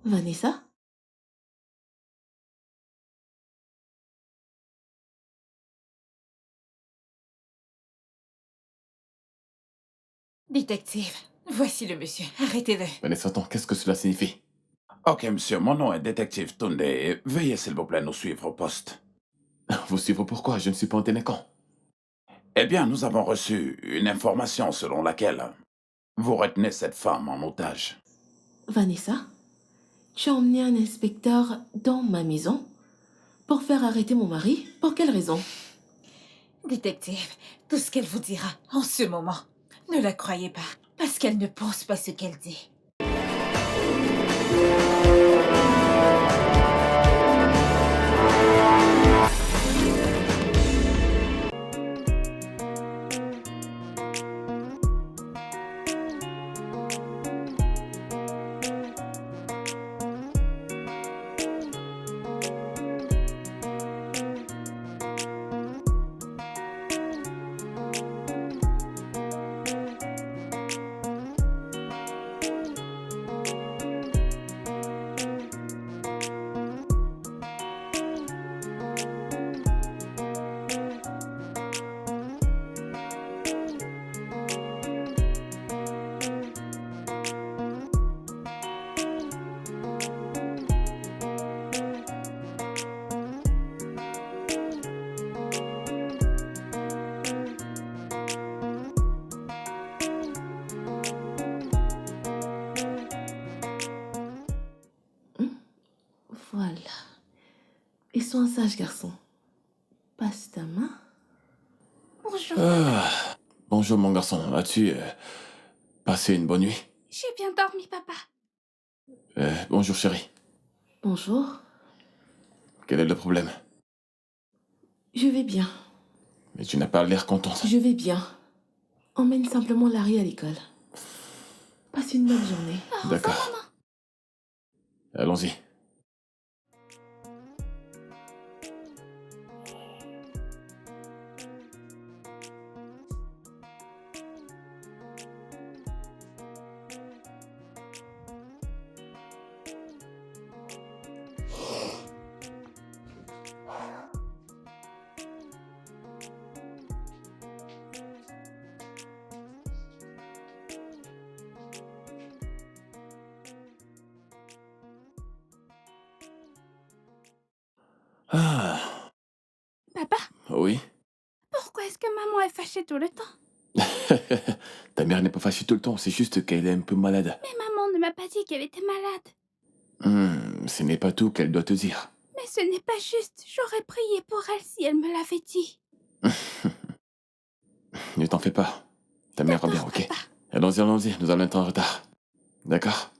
Vanessa? Détective, voici le monsieur. Arrêtez-le. Vanessa, attends, qu'est-ce que cela signifie? Ok, monsieur, mon nom est détective Tunde. Veuillez s'il vous plaît nous suivre au poste. Vous suivre pourquoi? Je ne suis pas un délinquant. Eh bien, nous avons reçu une information selon laquelle vous retenez cette femme en otage. Vanessa? Tu as emmené un inspecteur dans ma maison pour faire arrêter mon mari? Pour quelle raison? Détective, tout ce qu'elle vous dira en ce moment, ne la croyez pas, parce qu'elle ne pense pas ce qu'elle dit. Voilà. Et sois un sage garçon. Passe ta main. Bonjour. Bonjour mon garçon, as-tu passé une bonne nuit? J'ai bien dormi, papa. Bonjour chérie. Bonjour. Quel est le problème? Je vais bien. Mais tu n'as pas l'air contente. Je vais bien. Emmène simplement Larry à l'école. Passe une bonne journée. D'accord. Allons-y. Ah, Papa, oui. pourquoi est-ce que maman est fâchée tout le temps? Ta mère n'est pas fâchée tout le temps, c'est juste qu'elle est un peu malade. Mais maman ne m'a pas dit qu'elle était malade. Ce n'est pas tout qu'elle doit te dire. Mais ce n'est pas juste. J'aurais prié pour elle si elle me l'avait dit. Ne t'en fais pas. Ta mère revient, D'accord, ok? papa. Allons-y, allons-y, nous allons être en retard. D'accord?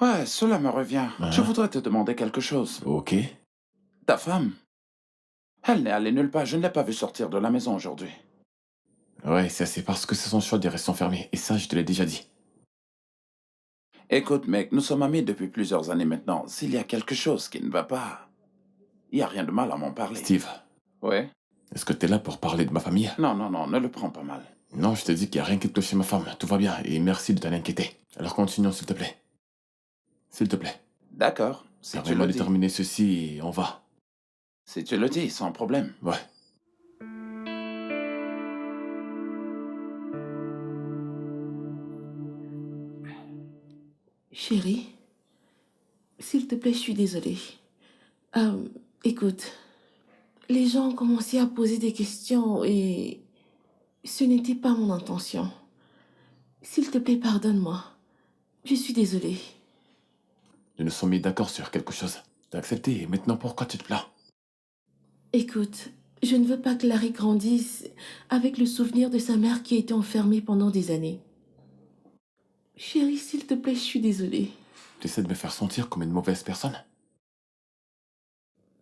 Ouais, cela me revient. Hein? Je voudrais te demander quelque chose. Ok. Ta femme, elle n'est allée nulle part. Je ne l'ai pas vue sortir de la maison aujourd'hui. Ouais, ça c'est parce que c'est son choix des restaurants fermés. Et ça, je te l'ai déjà dit. Écoute, mec, nous sommes amis depuis plusieurs années maintenant. S'il y a quelque chose qui ne va pas, il n'y a rien de mal à m'en parler. Steve, Ouais? est-ce que t'es là pour parler de ma famille? Non, non, non, ne le prends pas mal. Non, je te dis qu'il n'y a rien qui touche chez ma femme. Tout va bien. Et merci de t'en inquiéter. Alors continuons, s'il te plaît. S'il te plaît. D'accord, si tu Permets-moi le de dis. terminer ceci et on va. Si tu le dis, sans problème. Ouais. Chérie, s'il te plaît, je suis désolée. Écoute, les gens ont commencé à poser des questions et ce n'était pas mon intention. S'il te plaît, pardonne-moi. Je suis désolée. Nous nous sommes mis d'accord sur quelque chose. T'as accepté et maintenant pourquoi tu te plains? Écoute, je ne veux pas que Larry grandisse avec le souvenir de sa mère qui a été enfermée pendant des années. Chérie, s'il te plaît, je suis désolée. Tu essaies de me faire sentir comme une mauvaise personne.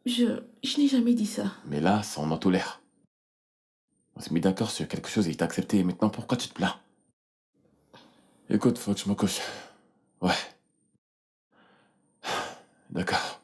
Je n'ai jamais dit ça. Mais là, ça en a tout l'air. On s'est mis d'accord sur quelque chose et t'as accepté et maintenant pourquoi tu te plains? Écoute, faut que je me couche. Ouais. D'accord.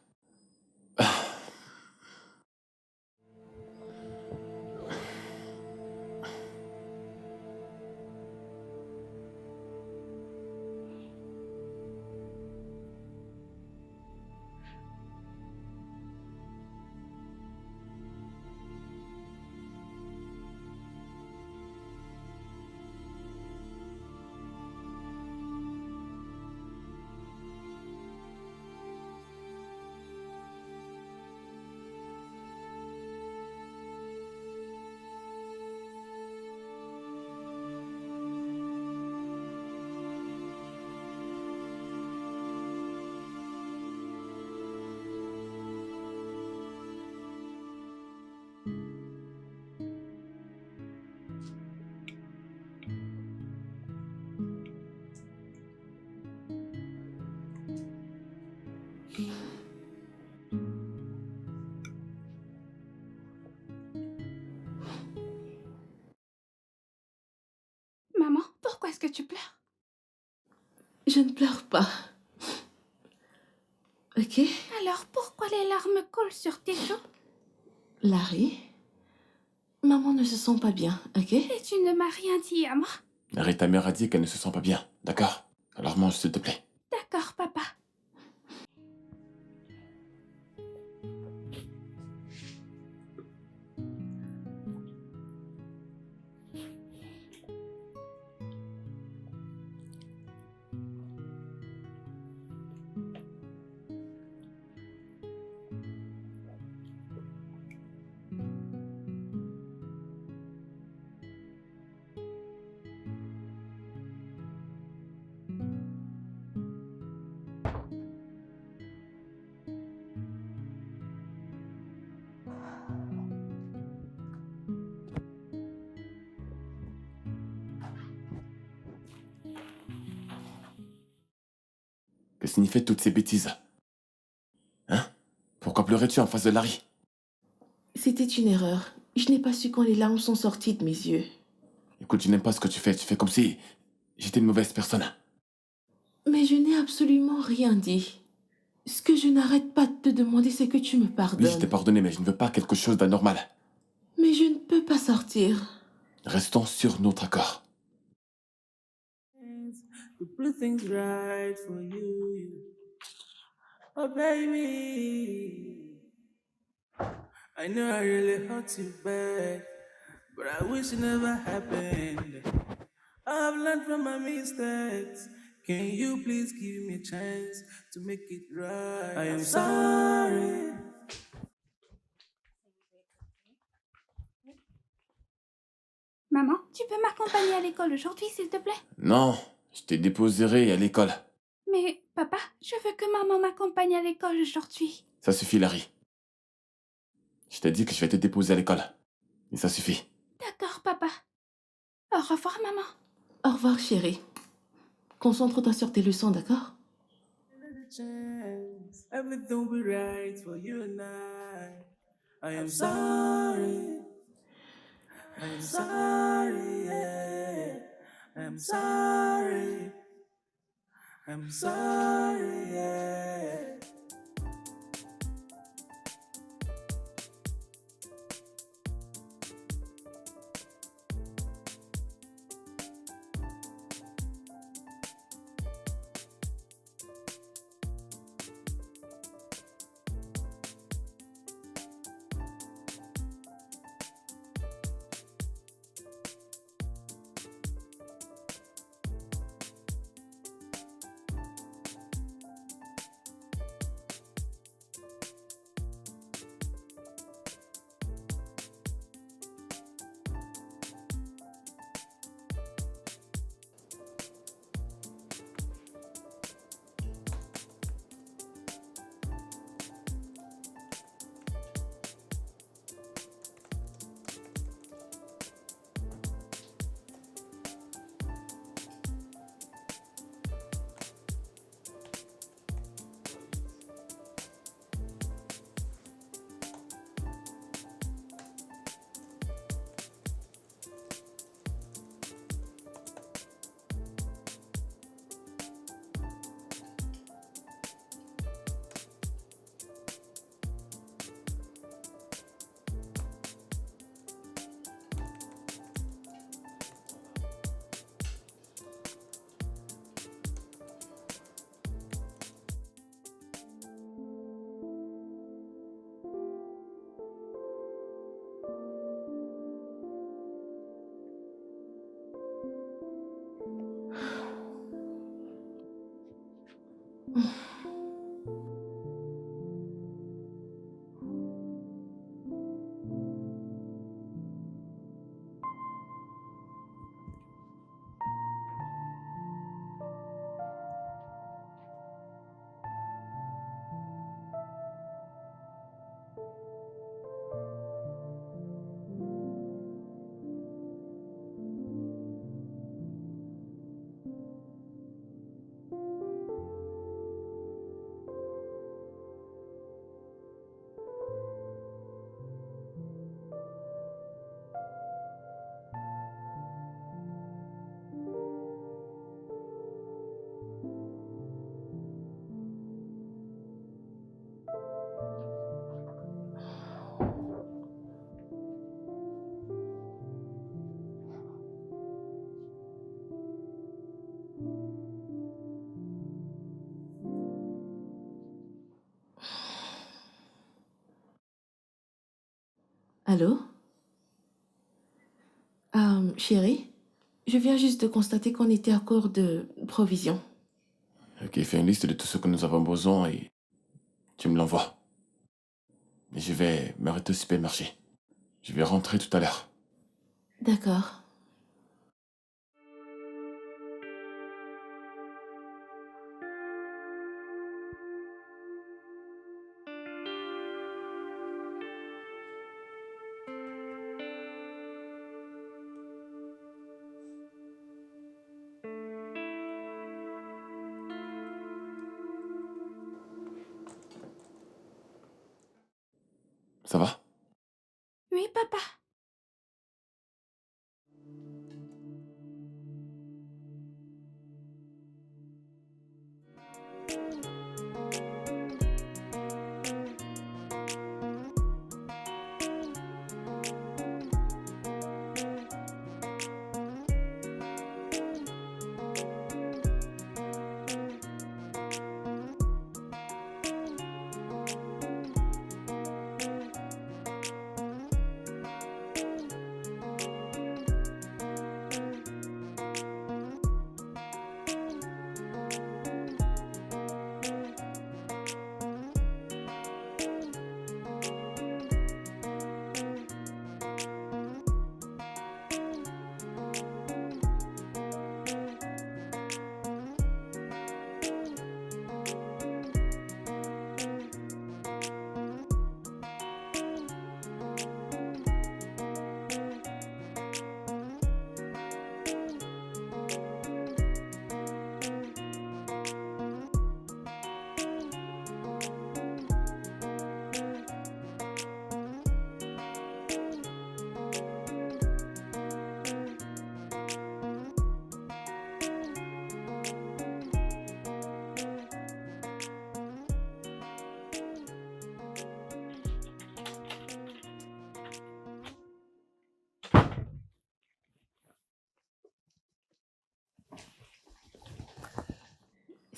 Maman, pourquoi est-ce que tu pleures? Je ne pleure pas. Ok? Alors pourquoi les larmes coulent sur tes joues? Larry, maman ne se sent pas bien, ok? Et tu ne m'as rien dit à moi. Harry, ta mère a dit qu'elle ne se sent pas bien. D'accord? Alors mange, s'il te plaît. D'accord, papa. Que signifient toutes ces bêtises? Hein? Pourquoi pleurais-tu en face de Larry? C'était une erreur. Je n'ai pas su quand les larmes sont sorties de mes yeux. Écoute, je n'aime pas ce que tu fais. Tu fais comme si j'étais une mauvaise personne. Mais je n'ai absolument rien dit. Ce que je n'arrête pas de te demander, c'est que tu me Oui, je t'ai pardonnes. pardonné, mais je ne veux pas quelque chose d'anormal. Mais je ne peux pas sortir. Restons sur notre accord. To put things right for you. Oh, baby. I know I really hurt you bad, but I wish it never happened. I've learned from my mistakes. Can you please give me a chance to make it right? I am sorry. Maman, tu peux m'accompagner à l'école aujourd'hui, s'il te plaît? Non, je te déposerai à l'école. Mais, papa, je veux que maman m'accompagne à l'école aujourd'hui. Ça suffit, Larry. Je t'ai dit que je vais te déposer à l'école. Et ça suffit. D'accord, papa. Au revoir, maman. Au revoir, chérie. Concentre-toi sur tes leçons, d'accord? chance. Everything will be right for you and I am sorry. I'm sorry, yeah. I'm sorry. I'm sorry, yeah. Allô? Chérie, je viens juste de constater qu'on était à court de provisions. Ok, fais une liste de tout ce que nous avons besoin et tu me l'envoies. Et je vais m'arrêter au supermarché. Je vais rentrer tout à l'heure. D'accord. Ça va? Oui, papa.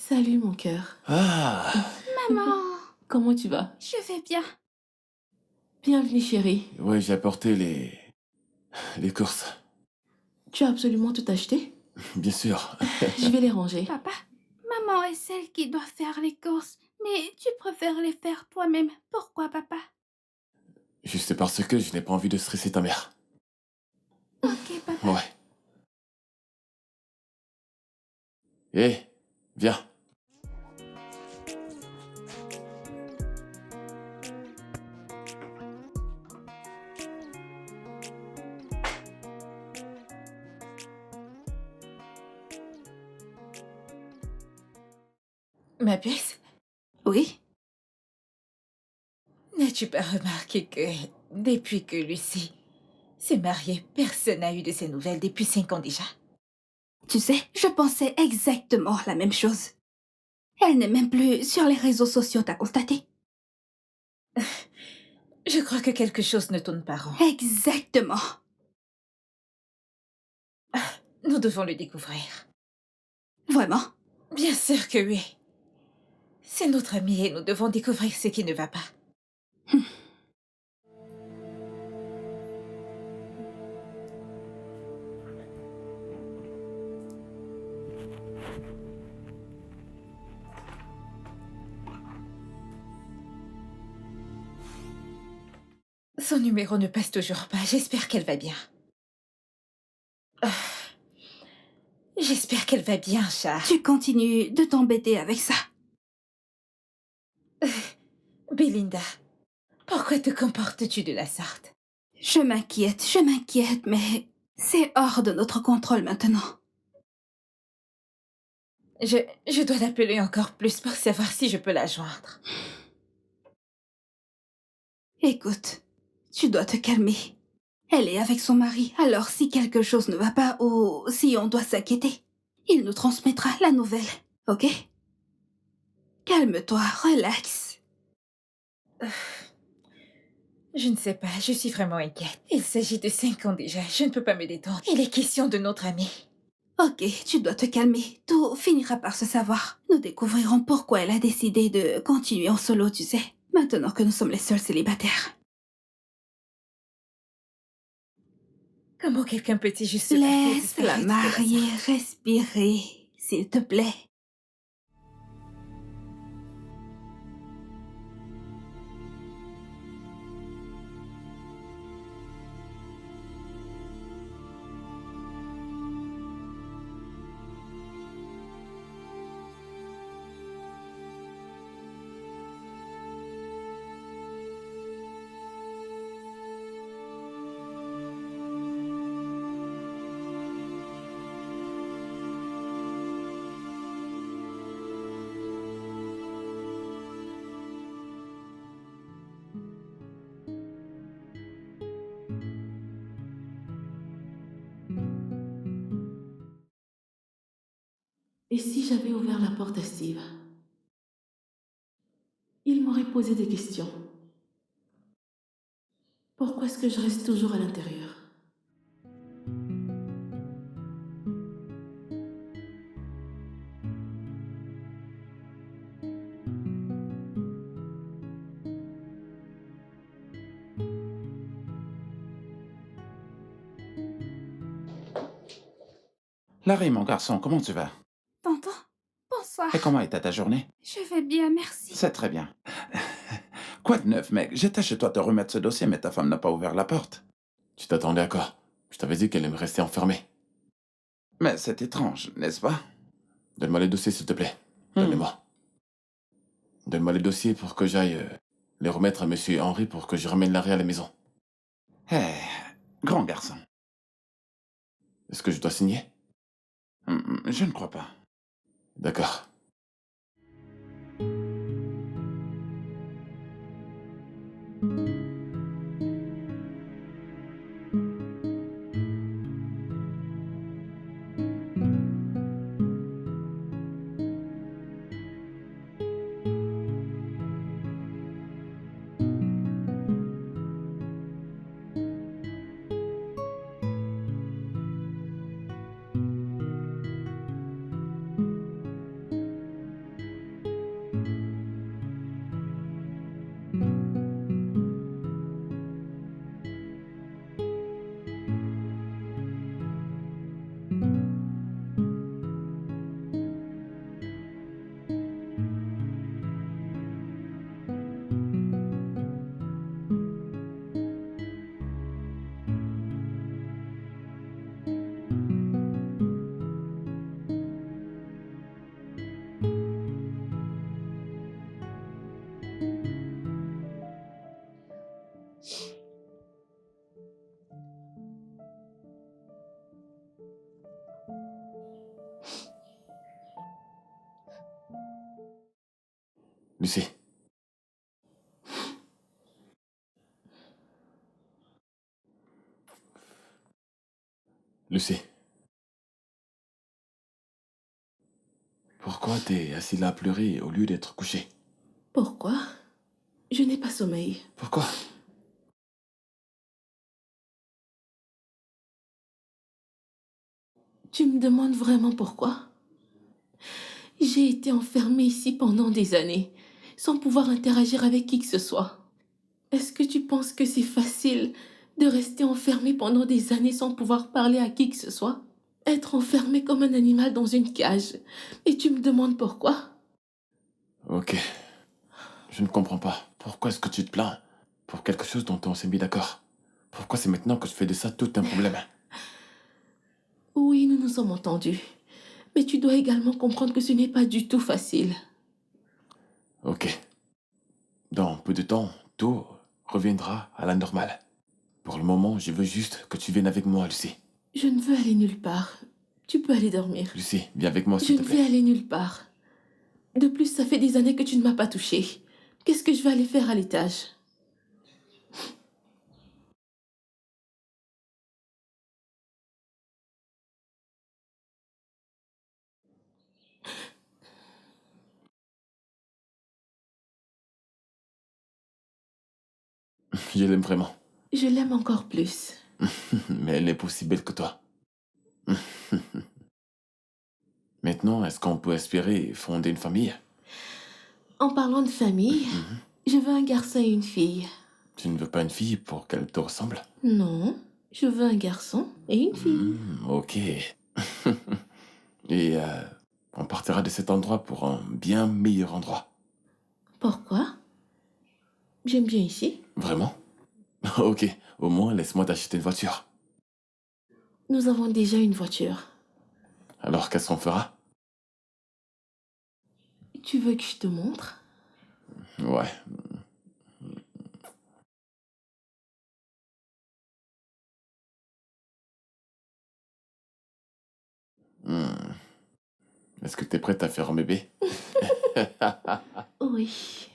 Salut mon cœur. Ah, Maman, Comment tu vas? je vais bien. Bienvenue chérie. ouais, j'ai apporté les courses. Tu as absolument tout acheté? Bien sûr. Je vais les ranger. Papa, maman est celle qui doit faire les courses, mais tu préfères les faire toi-même. Pourquoi, papa? Juste parce que je n'ai pas envie de stresser ta mère. Ok, papa. Ouais. Hé, viens. Ma puce, Oui? n'as-tu pas remarqué que depuis que Lucie s'est mariée, personne n'a eu de ses nouvelles depuis 5 ans déjà? Tu sais, je pensais exactement la même chose. Elle n'est même plus sur les réseaux sociaux, t'as constaté? Je crois que quelque chose ne tourne pas rond. Exactement. Nous devons le découvrir. Vraiment? Bien sûr que oui. C'est notre amie et nous devons découvrir ce qui ne va pas. Son numéro ne passe toujours pas. J'espère qu'elle va bien. Ah. J'espère qu'elle va bien, chat. Tu continues de t'embêter avec ça. Belinda, pourquoi te comportes-tu de la sorte? Je m'inquiète, mais c'est hors de notre contrôle maintenant. Je dois l'appeler encore plus pour savoir si je peux la joindre. Écoute, tu dois te calmer. Elle est avec son mari, alors si quelque chose ne va pas ou si on doit s'inquiéter, il nous transmettra la nouvelle, ok? Calme-toi, relax. Je ne sais pas, je suis vraiment inquiète. Il s'agit de 5 ans déjà, je ne peux pas me détendre. Il est question de notre amie. Ok, tu dois te calmer, tout finira par se savoir. Nous découvrirons pourquoi elle a décidé de continuer en solo, tu sais, maintenant que nous sommes les seuls célibataires. Comment quelqu'un peut-il juste se marier et Laisse la disparaître de mariée sorte? respirer, s'il te plaît. Et si j'avais ouvert la porte à Steve? Il m'aurait posé des questions. Pourquoi est-ce que je reste toujours à l'intérieur? Larry, mon garçon, comment tu vas? Tonton, bonsoir. Et comment était ta journée? Je vais bien, merci. C'est très bien. Quoi de neuf, mec? J'étais chez toi te remettre ce dossier, mais ta femme n'a pas ouvert la porte. Tu t'attendais à quoi? Je t'avais dit qu'elle allait me rester enfermée. Mais c'est étrange, n'est-ce pas? Donne-moi les dossiers, s'il te plaît. Donne-les-moi. Donne-moi les dossiers pour que j'aille les remettre à Monsieur Henry pour que je ramène Larry à la maison. Eh, grand garçon. Est-ce que je dois signer? Je ne crois pas. D'accord. Lucie. Lucie. Pourquoi t'es assis là à pleurer au lieu d'être couché? Pourquoi? Je n'ai pas sommeil. Pourquoi? Tu me demandes vraiment pourquoi? J'ai été enfermée ici pendant des années, sans pouvoir interagir avec qui que ce soit. Est-ce que tu penses que c'est facile de rester enfermée pendant des années sans pouvoir parler à qui que ce soit? Être enfermée comme un animal dans une cage. Et tu me demandes pourquoi? Ok. Je ne comprends pas. Pourquoi est-ce que tu te plains pour quelque chose dont on s'est mis d'accord? Pourquoi c'est maintenant que je fais de ça tout un problème? Oui, nous nous sommes entendus. Mais tu dois également comprendre que ce n'est pas du tout facile. Ok. Dans peu de temps, tout reviendra à la normale. Pour le moment, je veux juste que tu viennes avec moi, Lucie. Je ne veux aller nulle part. Tu peux aller dormir. Lucie, viens avec moi, Je s'il ne te vais plaît. aller nulle part. De plus, ça fait des années que tu ne m'as pas touchée. Qu'est-ce que je vais aller faire à l'étage? Je l'aime vraiment. Je l'aime encore plus. Mais elle n'est pas aussi belle que toi. Maintenant, est-ce qu'on peut espérer fonder une famille? En parlant de famille, je veux un garçon et une fille. Tu ne veux pas une fille pour qu'elle te ressemble? Non, je veux un garçon et une fille. Ok. Et on partira de cet endroit pour un bien meilleur endroit. Pourquoi? J'aime bien ici. Vraiment? Ok, au moins laisse-moi t'acheter une voiture. Nous avons déjà une voiture. Alors qu'est-ce qu'on fera? Tu veux que je te montre? Ouais. Hmm. Est-ce que t'es prête à faire un bébé? Oui.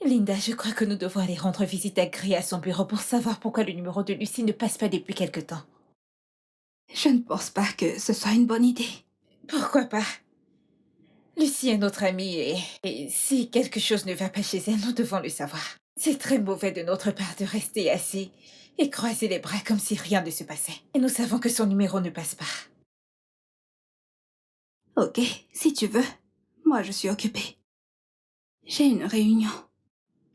Linda, je crois que nous devons aller rendre visite à Gris à son bureau pour savoir pourquoi le numéro de Lucie ne passe pas depuis quelque temps. Je ne pense pas que ce soit une bonne idée. Pourquoi pas? Lucie est notre amie et si quelque chose ne va pas chez elle, nous devons le savoir. C'est très mauvais de notre part de rester assis et croiser les bras comme si rien ne se passait. Et nous savons que son numéro ne passe pas. Ok, si tu veux. Moi, je suis occupée. J'ai une réunion.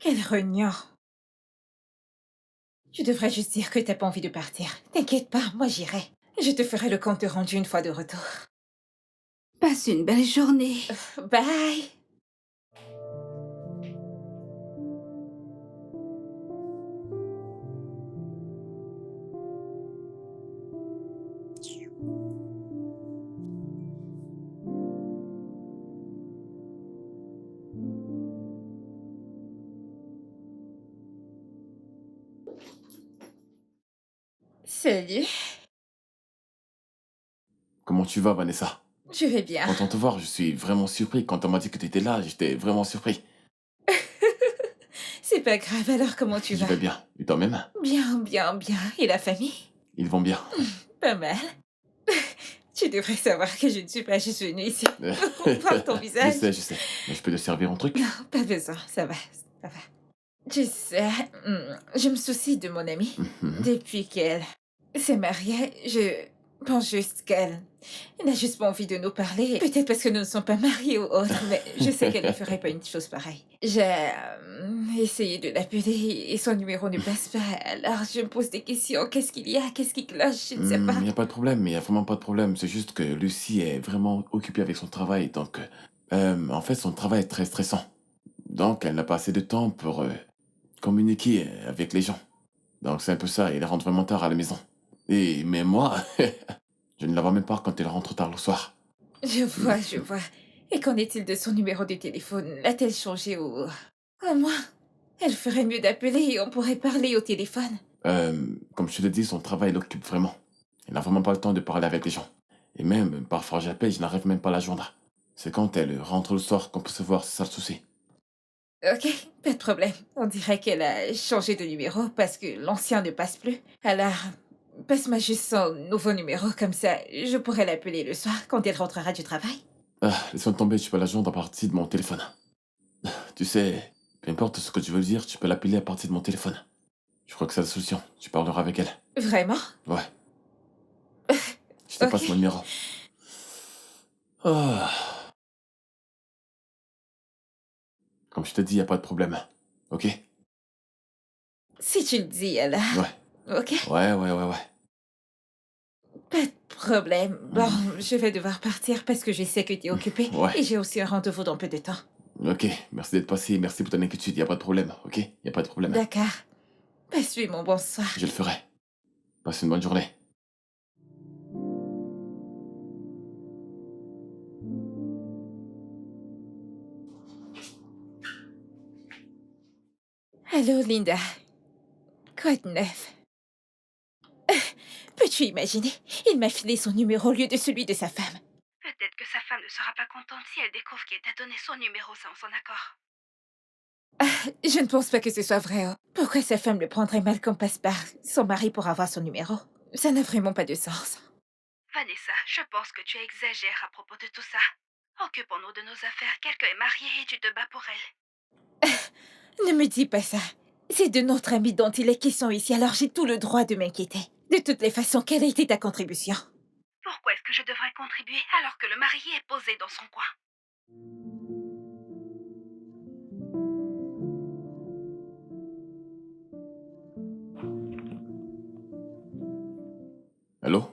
Quelle réunion! Tu devrais juste dire que t'as pas envie de partir. T'inquiète pas, moi j'irai. Je te ferai le compte rendu une fois de retour. Passe une belle journée. Bye! Salut! Comment tu vas, Vanessa? Je vais bien. Content de te voir, je suis vraiment surpris. Quand on m'a dit que tu étais là, j'étais vraiment surpris. C'est pas grave, alors comment tu Je vas? vais bien. Et toi-même? Bien, bien, bien. Et la famille? Ils vont bien. Pas mal. Tu devrais savoir que je ne suis pas juste venue ici pour voir ton Je visage. sais, je sais. Mais je peux te servir un truc? Non, pas besoin, ça va, ça va. Tu sais, je me soucie de mon amie. Mhm. Depuis qu'elle s'est mariée, je pense juste qu'elle n'a juste pas envie de nous parler. Peut-être parce que nous ne sommes pas mariés ou autre, mais je sais qu'elle ne ferait pas une chose pareille. J'ai essayé de l'appeler et son numéro ne passe pas. Alors je me pose des questions. Qu'est-ce qu'il y a? Qu'est-ce qui cloche? Je ne sais pas. Il n'y a pas de problème, il n'y a vraiment pas de problème. C'est juste que Lucie est vraiment occupée avec son travail. Donc, en fait, son travail est très stressant. Donc, elle n'a pas assez de temps pour communiquer avec les gens. Donc, c'est un peu ça. Elle rentre vraiment tard à la maison. Mais moi, je ne la vois même pas quand elle rentre tard le soir. Je vois, je vois. Et qu'en est-il de son numéro de téléphone? L'a-t-elle changé ou... Au moins, elle ferait mieux d'appeler et on pourrait parler au téléphone. Comme je te l'ai dit, son travail l'occupe vraiment. Elle n'a vraiment pas le temps de parler avec les gens. Et même, parfois j'appelle, je n'arrive même pas à la joindre. C'est quand elle rentre le soir qu'on peut se voir, c'est ça le souci. Ok, pas de problème. On dirait qu'elle a changé de numéro parce que l'ancien ne passe plus. Alors, passe-moi juste son nouveau numéro, comme ça je pourrais l'appeler le soir quand elle rentrera du travail. Ah, laisse-moi tomber, tu peux la joindre à partir de mon téléphone. Tu sais, peu importe ce que tu veux dire, tu peux l'appeler à partir de mon téléphone. Je crois que c'est la solution. Tu parleras avec elle. Vraiment? Ouais. Je te Ok. passe mon numéro. Ah. Comme je te dis, y a pas de problème. Ok? Si tu le dis, alors. Ouais. Ok, Ouais. pas de problème. Bon, je vais devoir partir parce que je sais que tu es occupé. Ouais. Et j'ai aussi un rendez-vous dans peu de temps. Ok, merci d'être passé, merci pour ton inquiétude, y a pas de problème, ok? Y a pas de problème. D'accord. Passe-lui mon bonsoir. Je le ferai. Passe une bonne journée. Allô, Linda. Quoi de neuf? Peux-tu imaginer? Il m'a filé son numéro au lieu de celui de sa femme. Peut-être que sa femme ne sera pas contente si elle découvre qu'il t'a donné son numéro sans son accord. Je ne pense pas que ce soit vrai. Oh. Pourquoi sa femme le prendrait mal comme passe-par son mari pour avoir son numéro? Ça n'a vraiment pas de sens. Vanessa, je pense que tu exagères à propos de tout ça. Occupons-nous de nos affaires. Quelqu'un est marié et tu te bats pour elle. Ne me dis pas ça. C'est de notre ami dont il est question ici, alors j'ai tout le droit de m'inquiéter. De toutes les façons, quelle a été ta contribution? Pourquoi est-ce que je devrais contribuer alors que le marié est posé dans son coin? Allô?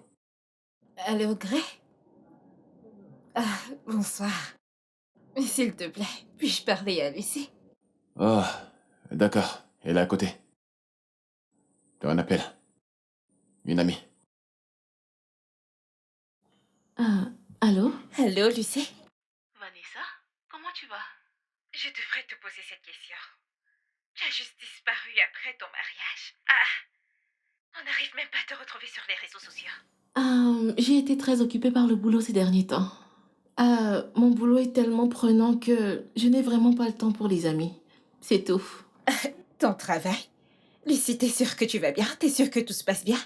Allô, Gray? Ah, bonsoir. S'il te plaît, puis-je parler à Lucie? Ah, d'accord, elle est à côté. Tu as un appel. Une amie. Allô? Allô, Lucie? Vanessa, comment tu vas? Je devrais te poser cette question. Tu as juste disparu après ton mariage. Ah, on n'arrive même pas à te retrouver sur les réseaux sociaux. J'ai été très occupée par le boulot ces derniers temps. Mon boulot est tellement prenant que je n'ai vraiment pas le temps pour les amis. C'est tout. Ton travail? Lucie, t'es sûre que tu vas bien? T'es sûre que tout se passe bien?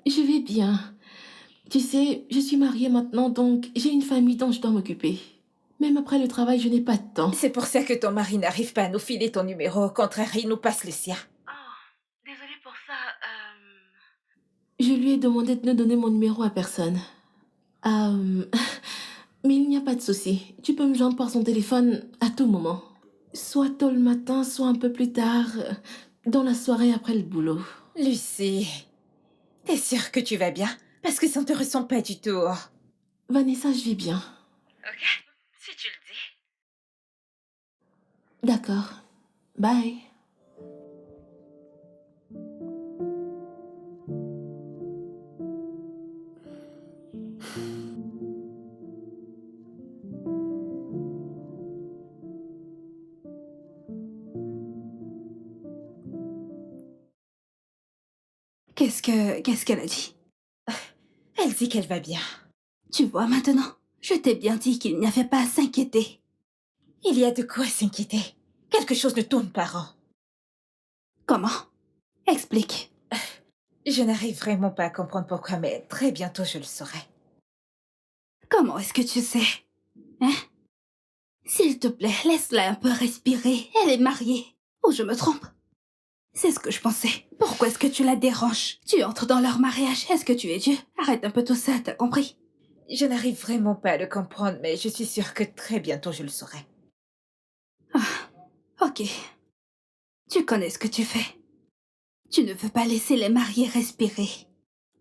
Je vais bien. Tu sais, je suis mariée maintenant, donc j'ai une famille dont je dois m'occuper. Même après le travail, je n'ai pas de temps. C'est pour ça que ton mari n'arrive pas à nous filer ton numéro. Au contraire, il nous passe le sien. Oh, désolée pour ça. Je lui ai demandé de ne donner mon numéro à personne. Mais il n'y a pas de souci. Tu peux me joindre par son téléphone à tout moment. Soit tôt le matin, soit un peu plus tard, dans la soirée après le boulot. Lucie, t'es sûre que tu vas bien? Parce que ça ne te ressemble pas du tout. Vanessa, je vais bien. Ok, si tu le dis. D'accord. Bye. Qu'est-ce qu'elle a dit? Elle dit qu'elle va bien. Tu vois maintenant? Je t'ai bien dit qu'il n'y avait pas à s'inquiéter. Il y a de quoi s'inquiéter. Quelque chose ne tourne pas rond. Comment? Explique. Je n'arrive vraiment pas à comprendre pourquoi, mais très bientôt je le saurai. Comment est-ce que tu sais? Hein? S'il te plaît, laisse-la un peu respirer. Elle est mariée. Ou je me trompe? C'est ce que je pensais. Pourquoi est-ce que tu la déranges? Tu entres dans leur mariage. Est-ce que tu es Dieu? Arrête un peu tout ça, t'as compris? Je n'arrive vraiment pas à le comprendre, mais je suis sûre que très bientôt je le saurai. Ok. Tu connais ce que tu fais. Tu ne veux pas laisser les mariés respirer.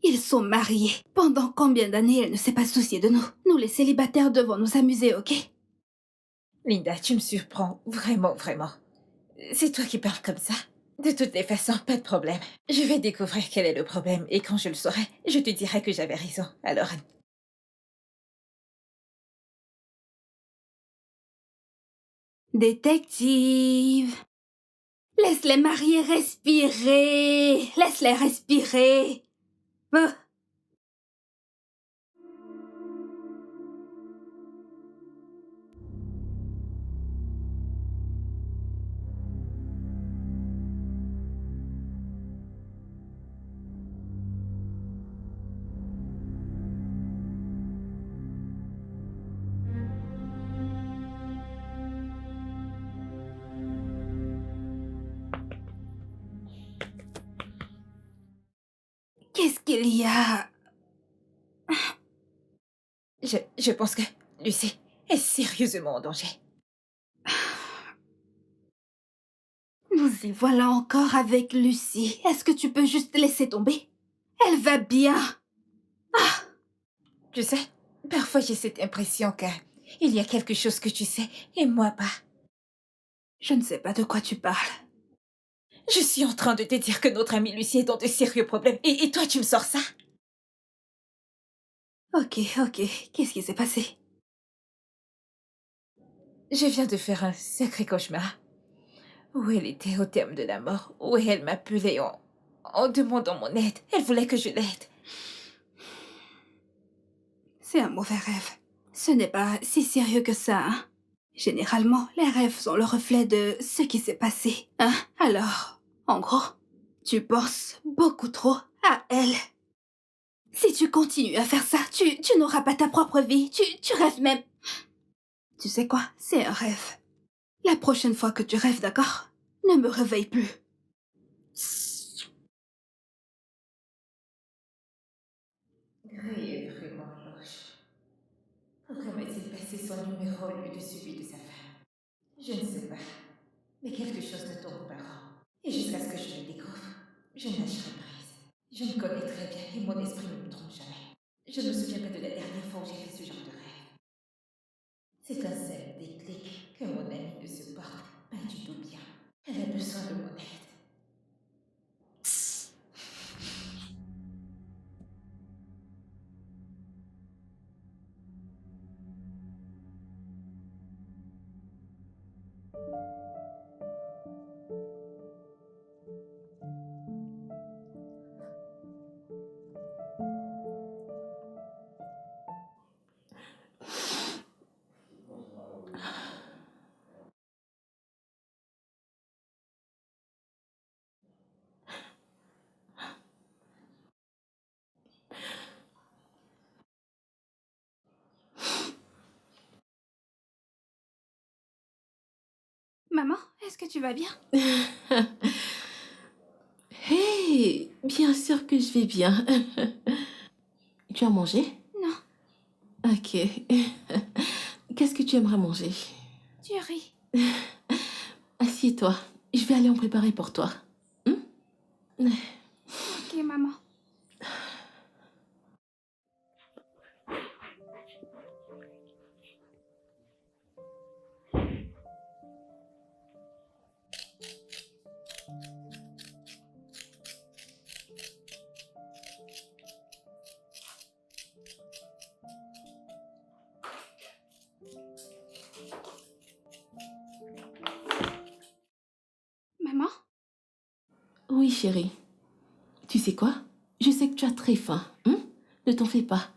Ils sont mariés. Pendant combien d'années elle ne s'est pas souciée de nous? Nous, les célibataires, devons nous amuser, ok? Linda, tu me surprends. Vraiment, vraiment. C'est toi qui parles comme ça? De toutes les façons, pas de problème. Je vais découvrir quel est le problème et quand je le saurai, je te dirai que j'avais raison. Alors, Détective. Laisse les mariés respirer. Laisse-les respirer. Qu'est-ce qu'il y a? je pense que Lucie est sérieusement en danger. Nous y voilà encore avec Lucie. Est-ce que tu peux juste laisser tomber? Elle va bien. Tu sais, parfois j'ai cette impression que il y a quelque chose que tu sais et moi pas. Je ne sais pas de quoi tu parles. Je suis en train de te dire que notre amie Lucie est dans de sérieux problèmes et toi tu me sors ça? Ok. Qu'est-ce qui s'est passé? Je viens de faire un sacré cauchemar. Où elle était au terme de la mort, où elle m'appelait en demandant mon aide. Elle voulait que je l'aide. C'est un mauvais rêve. Ce n'est pas si sérieux que ça, hein? Généralement, les rêves sont le reflet de ce qui s'est passé, hein? Alors, en gros, tu penses beaucoup trop à elle. Si tu continues à faire ça, tu n'auras pas ta propre vie. Tu rêves même. Tu sais quoi? C'est un rêve. La prochaine fois que tu rêves, d'accord? Ne me réveille plus. Gray est vraiment louche. Pourquoi m'a-t-il passé son numéro au lieu de celui de sa femme? Je ne sais pas. Mais quelque chose ne tourne pas rond. Et jusqu'à ce que je le découvre, je ne lâcherai prise. Je me connais très bien et mon esprit ne me trompe jamais. Je ne me souviens pas de la dernière fois où j'ai fait ce genre de rêve. C'est un seul déclic que mon amie ne se porte pas du tout bien. Elle a besoin de mon aide. Maman, est-ce que tu vas bien? Hey, bien sûr que je vais bien. Tu as mangé? Non, Ok. Qu'est-ce que tu aimerais manger? tu ris. Assieds-toi. Je vais aller en préparer pour toi. Ok, maman. Maman? Oui, chérie. Tu sais quoi? Je sais que tu as très faim. Ne t'en fais pas.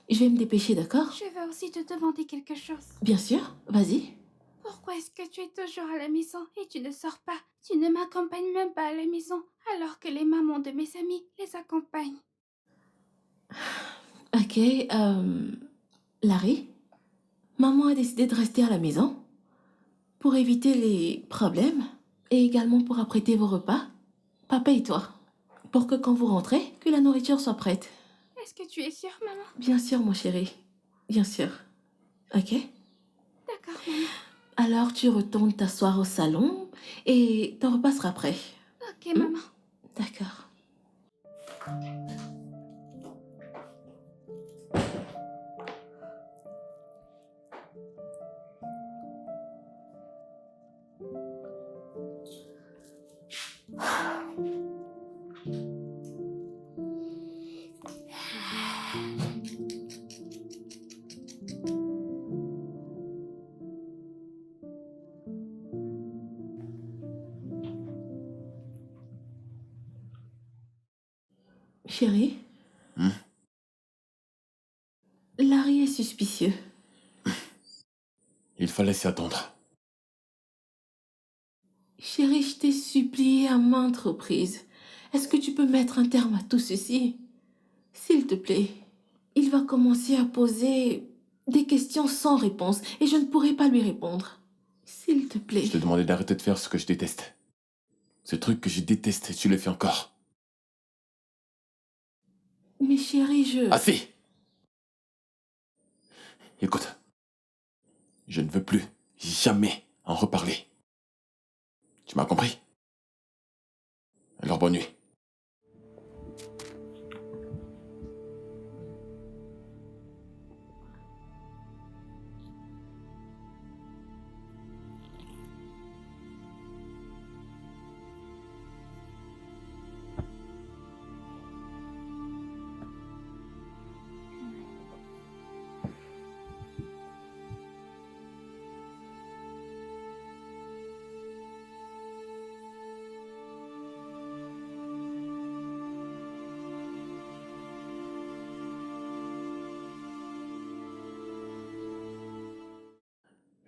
Je vais me dépêcher, d'accord? Je veux pourrais aussi te demander quelque chose. Bien sûr, vas-y. Pourquoi est-ce que tu es toujours à la maison et tu ne sors pas? Tu ne m'accompagnes même pas à la maison, alors que les mamans de mes amis les accompagnent. Ok, Larry, maman a décidé de rester à la maison pour éviter les problèmes et également pour apprêter vos repas, papa et toi, pour que quand vous rentrez, que la nourriture soit prête. Est-ce que tu es sûre, maman? Bien sûr, mon chéri, bien sûr. Ok? D'accord, maman. Alors tu retournes t'asseoir au salon et ton repas sera prêt. Ok, maman. D'accord. Chéri, Hmm? Larry est suspicieux. Il fallait s'y attendre. Chérie, je t'ai supplié à maintes reprises. Est-ce que tu peux mettre un terme à tout ceci? S'il te plaît. Il va commencer à poser des questions sans réponse et je ne pourrai pas lui répondre. S'il te plaît. Je t'ai demandé d'arrêter de faire ce que je déteste. Ce truc que je déteste, tu le fais encore. Mais chérie, je... Assez! Écoute, je ne veux plus jamais en reparler. Tu m'as compris? Alors bonne nuit.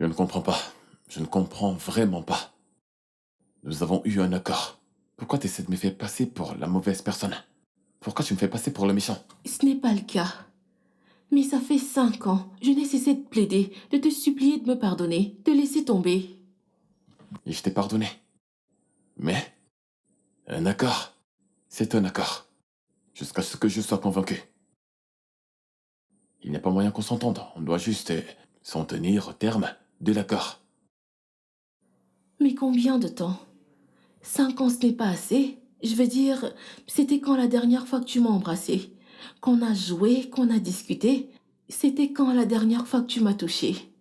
Je ne comprends pas. Je ne comprends vraiment pas. Nous avons eu un accord. Pourquoi tu essaies de me faire passer pour la mauvaise personne? Pourquoi tu me fais passer pour le méchant? Ce n'est pas le cas. Mais ça fait 5 ans. Je n'ai cessé de plaider, de te supplier de me pardonner, de laisser tomber. Et je t'ai pardonné. Mais un accord, c'est un accord. Jusqu'à ce que je sois convaincu. Il n'y a pas moyen qu'on s'entende. On doit juste s'en tenir au terme de l'accord. Mais combien de temps? 5 ans, ce n'est pas assez. Je veux dire, c'était quand la dernière fois que tu m'as embrassé? Qu'on a joué, qu'on a discuté? C'était quand la dernière fois que tu m'as touché?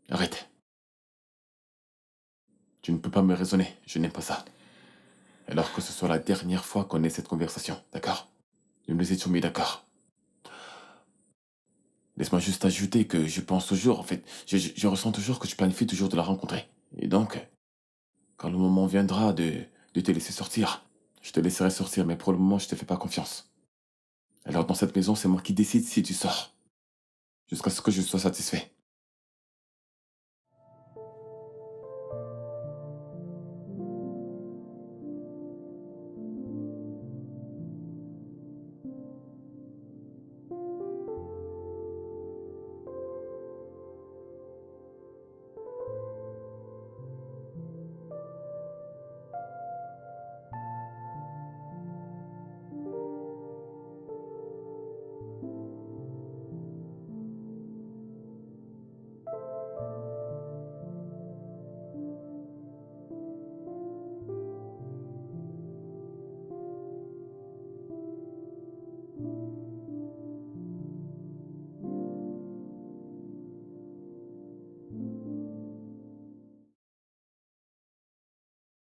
Arrête. Tu ne peux pas me raisonner. Je n'aime pas ça. Alors que ce soit la dernière fois qu'on ait cette conversation, d'accord? Nous nous étions mis d'accord. Laisse-moi juste ajouter que je pense toujours, en fait, je ressens toujours que tu planifies toujours de la rencontrer. Et donc, quand le moment viendra de te laisser sortir, je te laisserai sortir, mais pour le moment, je te fais pas confiance. Alors dans cette maison, c'est moi qui décide si tu sors. Jusqu'à ce que je sois satisfait.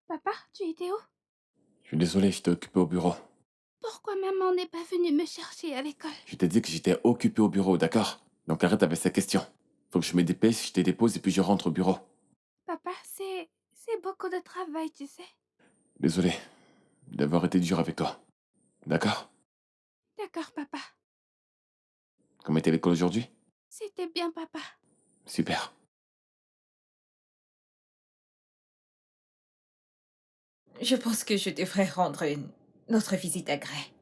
Papa, tu étais où? Je suis désolé, j'étais occupé au bureau. Pourquoi maman n'est pas venue me chercher à l'école? Je t'ai dit que j'étais occupé au bureau, d'accord? Donc arrête avec ces questions. Faut que je me dépêche, je te dépose et puis je rentre au bureau. Papa, c'est beaucoup de travail, tu sais. Désolé d'avoir été dur avec toi. D'accord? D'accord, papa. Comment était l'école aujourd'hui? C'était bien, papa. Super. Je pense que je devrais rendre notre visite à Gray.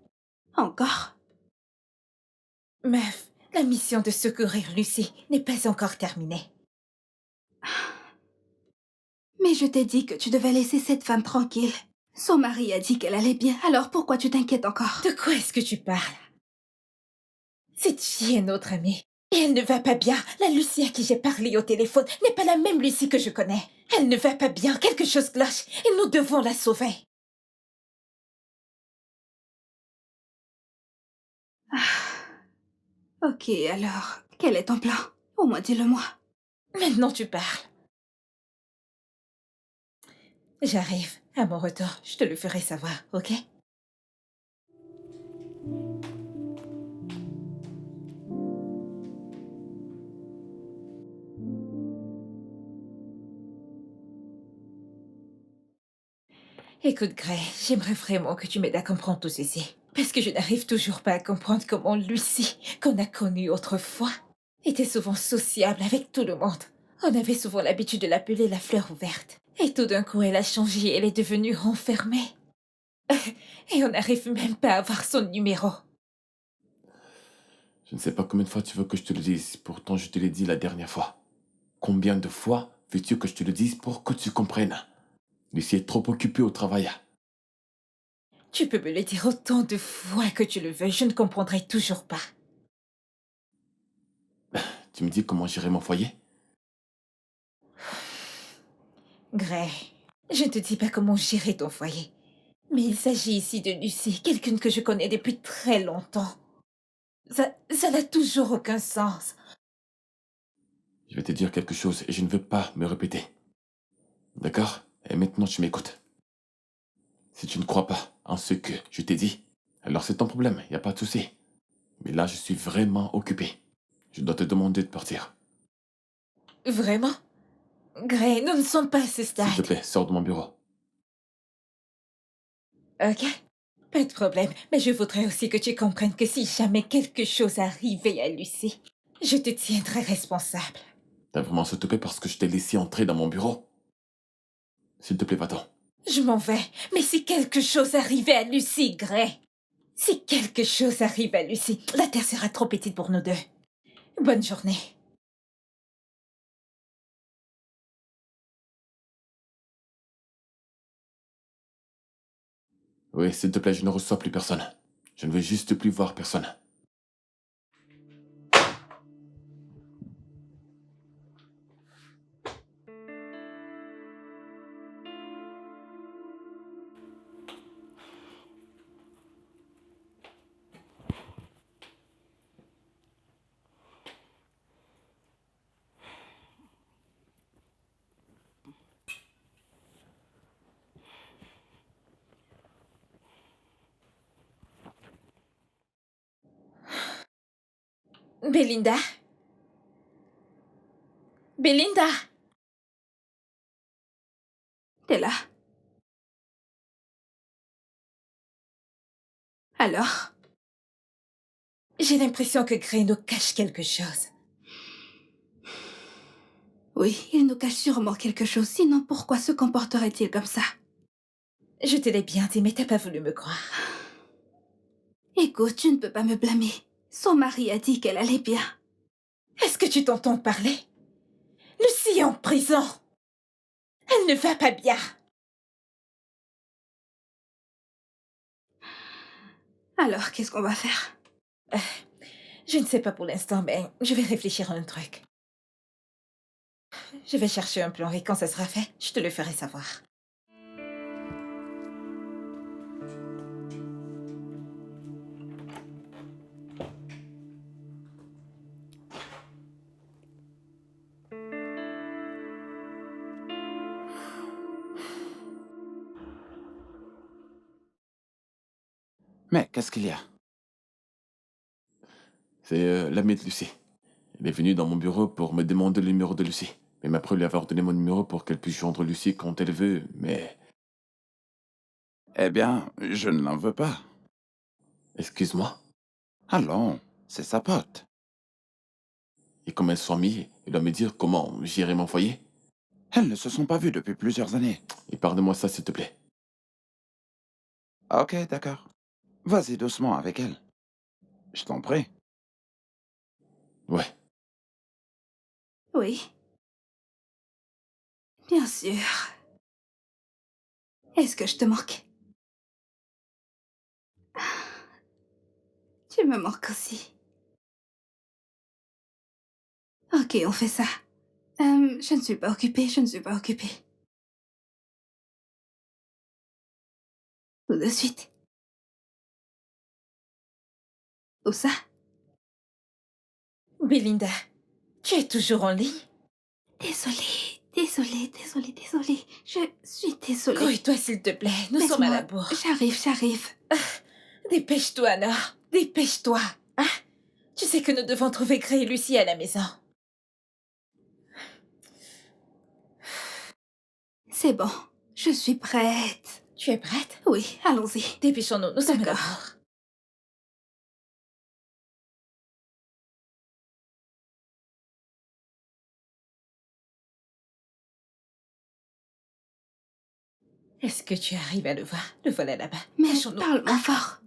Encore? Meuf, la mission de secourir Lucie n'est pas encore terminée. Mais je t'ai dit que tu devais laisser cette femme tranquille. Son mari a dit qu'elle allait bien, alors pourquoi tu t'inquiètes encore? De quoi est-ce que tu parles? Cette fille est notre amie. Et elle ne va pas bien. La Lucie à qui j'ai parlé au téléphone n'est pas la même Lucie que je connais. Elle ne va pas bien. Quelque chose cloche. Et nous devons la sauver. Ok, alors, quel est ton plan? Au moins dis-le-moi. Maintenant tu parles. J'arrive. À mon retour, je te le ferai savoir, ok? Écoute, Gray, j'aimerais vraiment que tu m'aides à comprendre tout ceci. Parce que je n'arrive toujours pas à comprendre comment Lucie, qu'on a connue autrefois, était souvent sociable avec tout le monde. On avait souvent l'habitude de l'appeler la fleur ouverte. Et tout d'un coup, elle a changé, elle est devenue renfermée. Et on n'arrive même pas à avoir son numéro. Je ne sais pas combien de fois tu veux que je te le dise, pourtant je te l'ai dit la dernière fois. Combien de fois veux-tu que je te le dise pour que tu comprennes? Lucie est trop occupée au travail. Tu peux me le dire autant de fois que tu le veux, je ne comprendrai toujours pas. Tu me dis comment gérer mon foyer? Gray, je ne te dis pas comment gérer ton foyer. Mais il s'agit ici de Lucie, quelqu'une que je connais depuis très longtemps. Ça n'a toujours aucun sens. Je vais te dire quelque chose et je ne veux pas me répéter. D'accord? Et maintenant tu m'écoutes. Si tu ne crois pas en ce que je t'ai dit, alors c'est ton problème, y a pas de souci. Mais là je suis vraiment occupé. Je dois te demander de partir. Vraiment? Gray, nous ne sommes pas à ce stade. S'il te plaît, sors de mon bureau. Ok? Pas de problème, mais je voudrais aussi que tu comprennes que si jamais quelque chose arrivait à Lucie, je te tiendrai responsable. T'as vraiment s'occupé parce que je t'ai laissé entrer dans mon bureau? S'il te plaît, va-t'en. Je m'en vais, mais si quelque chose arrivait à Lucie, Gray, si quelque chose arrive à Lucie, la terre sera trop petite pour nous deux. Bonne journée. Oui, s'il te plaît, je ne reçois plus personne. Je ne veux juste plus voir personne. Belinda? Belinda? T'es là? Alors? J'ai l'impression que Gray nous cache quelque chose. Oui, il nous cache sûrement quelque chose, sinon pourquoi se comporterait-il comme ça? Je te l'ai bien dit, mais t'as pas voulu me croire. Écoute, tu ne peux pas me blâmer. Son mari a dit qu'elle allait bien. Est-ce que tu t'entends parler? Lucie est en prison. Elle ne va pas bien. Alors, qu'est-ce qu'on va faire? Je ne sais pas pour l'instant, mais je vais réfléchir à un truc. Je vais chercher un plan et quand ça sera fait, je te le ferai savoir. Mais qu'est-ce qu'il y a? C'est l'ami de Lucie. Il est venu dans mon bureau pour me demander le numéro de Lucie. Même après lui avoir donné mon numéro pour qu'elle puisse joindre Lucie quand elle veut, mais... Eh bien, je ne l'en veux pas. Excuse-moi. Allons, c'est sa pote. Et comme elles sont amies, elle doit me dire comment gérer mon foyer. Elles ne se sont pas vues depuis plusieurs années. Et pardonne-moi ça, s'il te plaît. Ok, d'accord. Vas-y doucement avec elle. Je t'en prie. Ouais. Oui. Bien sûr. Est-ce que je te manque? Tu me manques aussi. Ok, on fait ça. Je ne suis pas occupée, je ne suis pas occupée. Tout de suite. Où ça? Belinda, tu es toujours en ligne? Désolée, désolée, désolée, désolée. Je suis désolée. Grouille-toi s'il te plaît, nous sommes à la Laisse-moi. bourre. J'arrive. Dépêche-toi, Nord. Dépêche-toi. Hein? Tu sais que nous devons trouver Gray et Lucie à la maison. C'est bon. Je suis prête. Tu es prête? Oui, allons-y. Dépêchons-nous, nous sommes à la D'accord. bourre. Est-ce que tu arrives à le voir? Le voilà là-bas. Mais Cachons-nous. parle moins fort.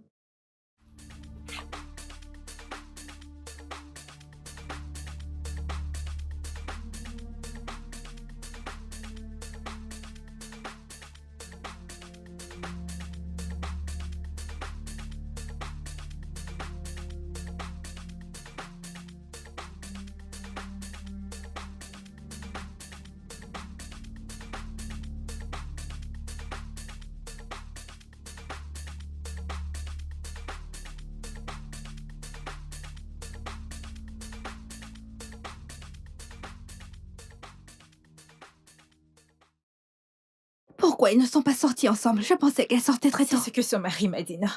Pourquoi ils ne sont pas sortis ensemble? Je pensais qu'elles sortaient très C'est tôt. ce que son mari m'a dit, non?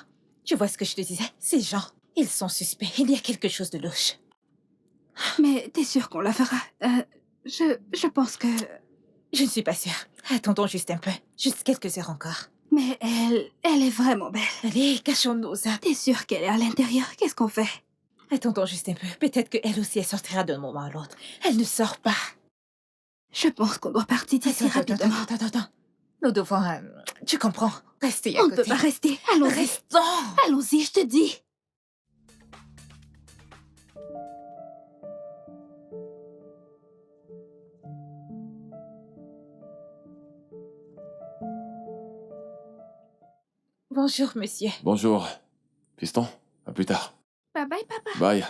Tu vois ce que je te disais? Ces gens, ils sont suspects. Il y a quelque chose de louche. Mais t'es sûre qu'on la fera? Je pense que... Je ne suis pas sûre. Attendons juste un peu. Juste quelques heures encore. Mais elle est vraiment belle. Allez, cachons-nous ça. T'es sûre qu'elle est à l'intérieur? Qu'est-ce qu'on fait? Attendons juste un peu. Peut-être qu'elle aussi, elle sortira d'un moment à l'autre. Elle ne sort pas. Je pense qu'on doit partir d'ici rapidement. Attends. Nous devons... tu comprends? Rester à On ne côté. peut pas rester. Allons-y. Restons. Allons-y, je te dis. Bonjour, monsieur. Bonjour. Fiston, à plus tard. Bye bye, papa. Bye.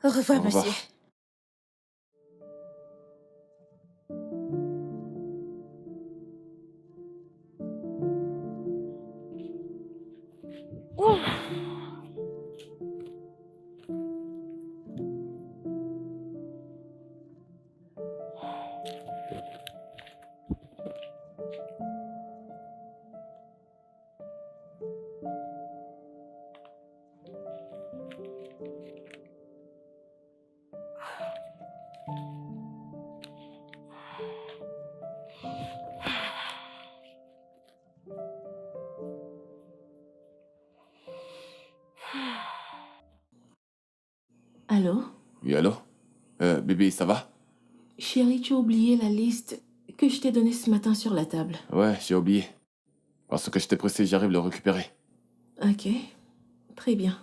Au revoir, Au revoir. monsieur. Allô? Oui, allô? Bébé, ça va? Chérie, tu as oublié la liste que je t'ai donnée ce matin sur la table. Ouais, j'ai oublié. Parce que j'étais pressé, j'arrive à le récupérer. Ok, très bien.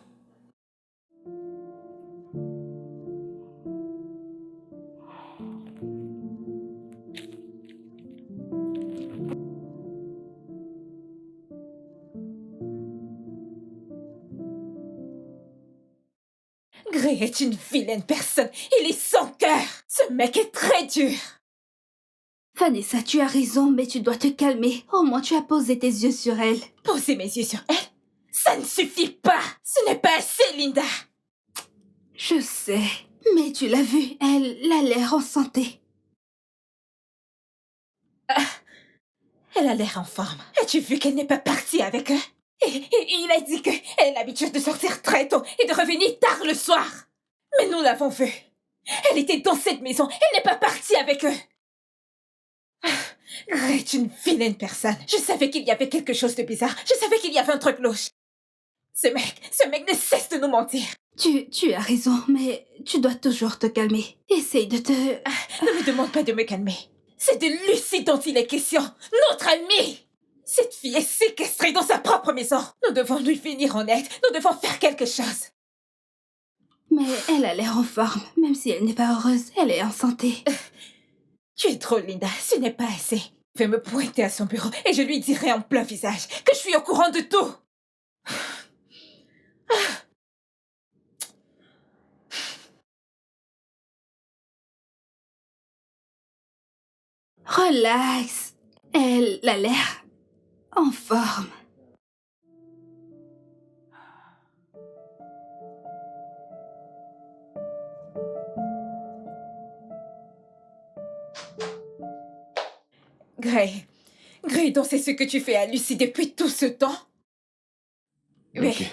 Gray est une vilaine personne. Il est sans cœur. Ce mec est très dur. Vanessa, tu as raison, mais tu dois te calmer. Au moins, tu as posé tes yeux sur elle. Poser mes yeux sur elle? Ça ne suffit pas. Ce n'est pas assez, Linda. Je sais. Mais tu l'as vue, elle a l'air en santé. Elle a l'air en forme. As-tu vu qu'elle n'est pas partie avec eux? Et il a dit qu'elle a l'habitude de sortir très tôt et de revenir tard le soir. Mais nous l'avons vue. Elle était dans cette maison. Elle n'est pas partie avec eux. Gray est une vilaine personne. Je savais qu'il y avait quelque chose de bizarre. Je savais qu'il y avait un truc louche. Ce mec ne cesse de nous mentir. Tu as raison, mais tu dois toujours te calmer. Essaye de te... Ne me demande pas de me calmer. C'est de Lucie dont il est question. Notre amie. Cette fille est séquestrée dans sa propre maison. Nous devons lui venir en aide. Nous devons faire quelque chose. Mais elle a l'air en forme. Même si elle n'est pas heureuse, elle est en santé. Tu es trop, Linda. Ce n'est pas assez. Je vais me pointer à son bureau et je lui dirai en plein visage que je suis au courant de tout. Relax. Elle a l'air en forme. Gray. Gray, donc c'est ce que tu fais à Lucie depuis tout ce temps? Oui. Ok.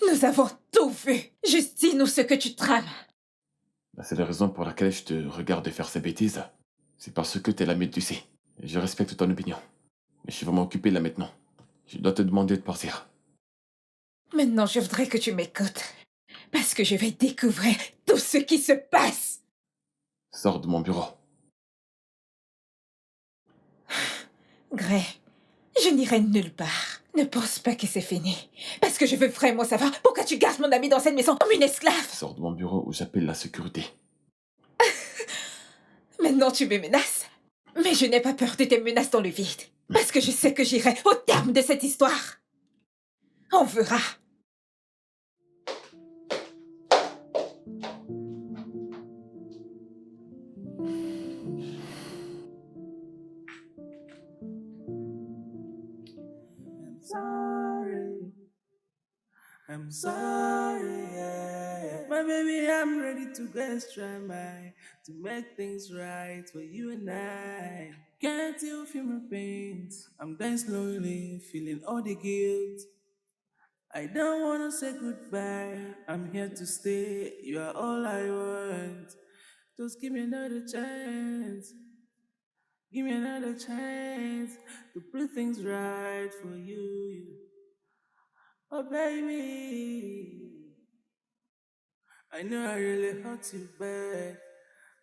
Nous avons tout vu. Juste dis-nous ce que tu trames. Bah, c'est la raison pour laquelle je te regarde faire ces bêtises. C'est parce que t'es l'ami de Lucie. Et je respecte ton opinion. Mais je suis vraiment occupé là maintenant. Je dois te demander de partir. Maintenant, je voudrais que tu m'écoutes. Parce que je vais découvrir tout ce qui se passe. Sors de mon bureau. Gray, je n'irai nulle part. Ne pense pas que c'est fini. Parce que je veux vraiment savoir pourquoi tu gardes mon ami dans cette maison comme une esclave. Sors de mon bureau ou j'appelle la sécurité. Maintenant, tu me menaces. Mais je n'ai pas peur de tes menaces dans le vide. Parce que je sais que j'irai au terme de cette histoire. On verra. I'm sorry. I'm sorry, yeah. My baby, I'm ready to go extra mile to make things right for you and I. Can't you feel my pain? I'm dying slowly, feeling all the guilt. I don't wanna say goodbye. I'm here to stay. You are all I want. Just give me another chance. Give me another chance to put things right for you. Oh, baby. I know I really hurt you bad,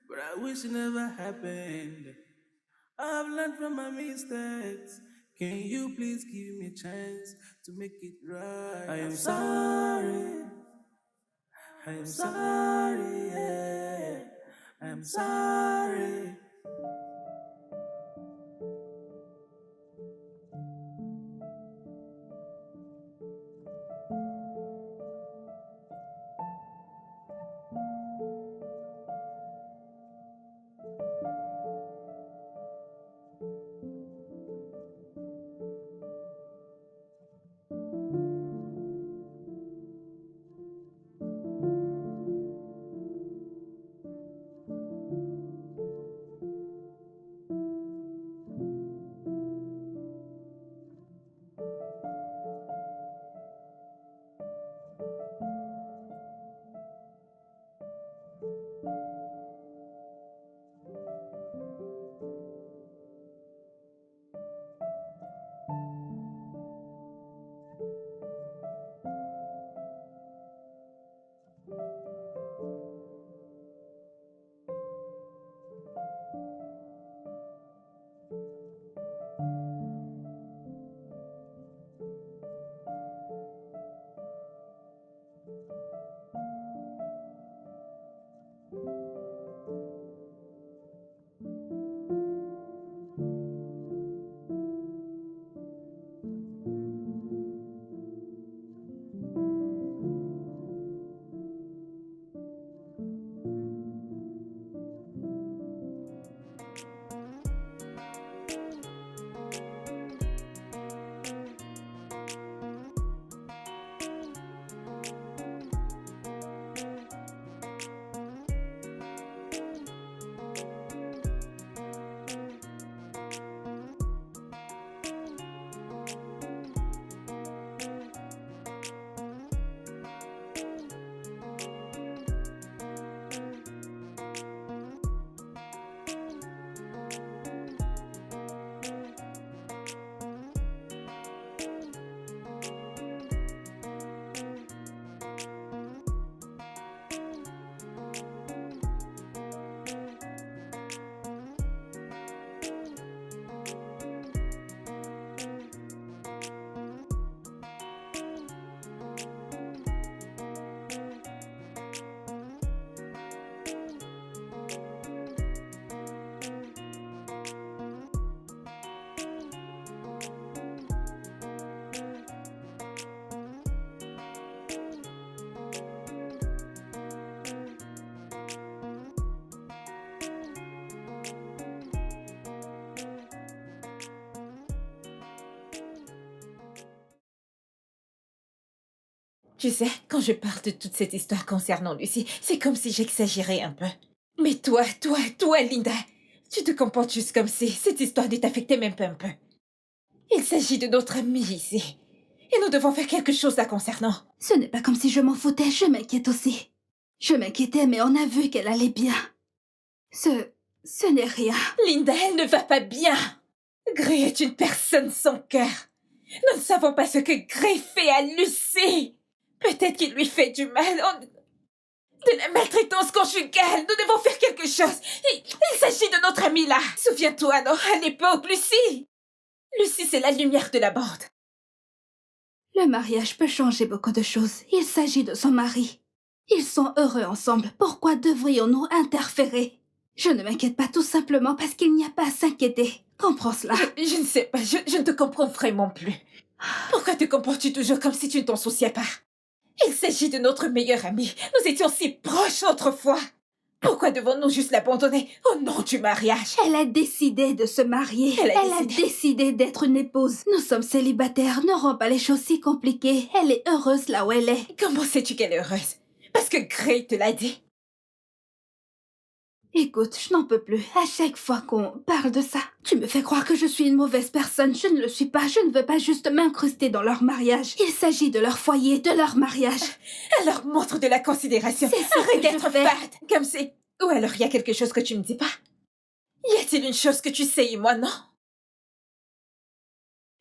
but I wish it never happened. I've learned from my mistakes. Can you please give me a chance to make it right? I am sorry. I am sorry. Yeah. I am sorry. Tu sais, quand je parle de toute cette histoire concernant Lucie, c'est comme si j'exagérais un peu. Mais toi, Linda, tu te comportes juste comme si cette histoire ne t'affectait même pas un peu. Il s'agit de notre amie ici. Et nous devons faire quelque chose la concernant. Ce n'est pas comme si je m'en foutais, je m'inquiète aussi. Je m'inquiétais, mais on a vu qu'elle allait bien. Ce n'est rien. Linda, elle ne va pas bien. Gray est une personne sans cœur. Nous ne savons pas ce que Gray fait à Lucie. Peut-être qu'il lui fait du mal. De la maltraitance conjugale. Nous devons faire quelque chose. Il s'agit de notre amie là. Souviens-toi, non, à l'époque, Lucie. Lucie, c'est la lumière de la bande. Le mariage peut changer beaucoup de choses. Il s'agit de son mari. Ils sont heureux ensemble. Pourquoi devrions-nous interférer? Je ne m'inquiète pas tout simplement parce qu'il n'y a pas à s'inquiéter. Comprends cela. Je ne sais pas, je ne te comprends vraiment plus. Pourquoi te comportes-tu toujours comme si tu ne t'en souciais pas? Il s'agit de notre meilleure amie. Nous étions si proches autrefois. Pourquoi devons-nous juste l'abandonner au nom du mariage? Elle a décidé de se marier. Elle a a décidé d'être une épouse. Nous sommes célibataires, ne rends pas les choses si compliquées. Elle est heureuse là où elle est. Comment sais-tu qu'elle est heureuse? Parce que Gray te l'a dit. Écoute, je n'en peux plus. À chaque fois qu'on parle de ça, tu me fais croire que je suis une mauvaise personne. Je ne le suis pas. Je ne veux pas juste m'incruster dans leur mariage. Il s'agit de leur foyer, de leur mariage. Alors montre de la considération. C'est ce Arrête que je d'être fais. fade, comme si... Ou alors il y a quelque chose que tu ne me dis pas. Y a-t-il une chose que tu sais et moi non?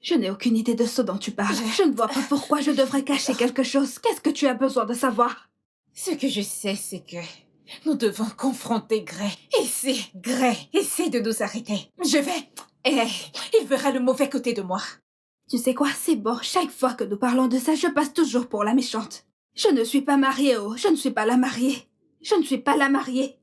Je n'ai aucune idée de ce dont tu parles. Je ne vois pas pourquoi je devrais cacher quelque chose. Qu'est-ce que tu as besoin de savoir? Ce que je sais, c'est que nous devons confronter Gray. Et si Gray essaie de nous arrêter, je vais... Et il verra le mauvais côté de moi. Tu sais quoi, c'est bon. Chaque fois que nous parlons de ça, je passe toujours pour la méchante. Je ne suis pas mariée, oh. Je ne suis pas la mariée. Je ne suis pas la mariée.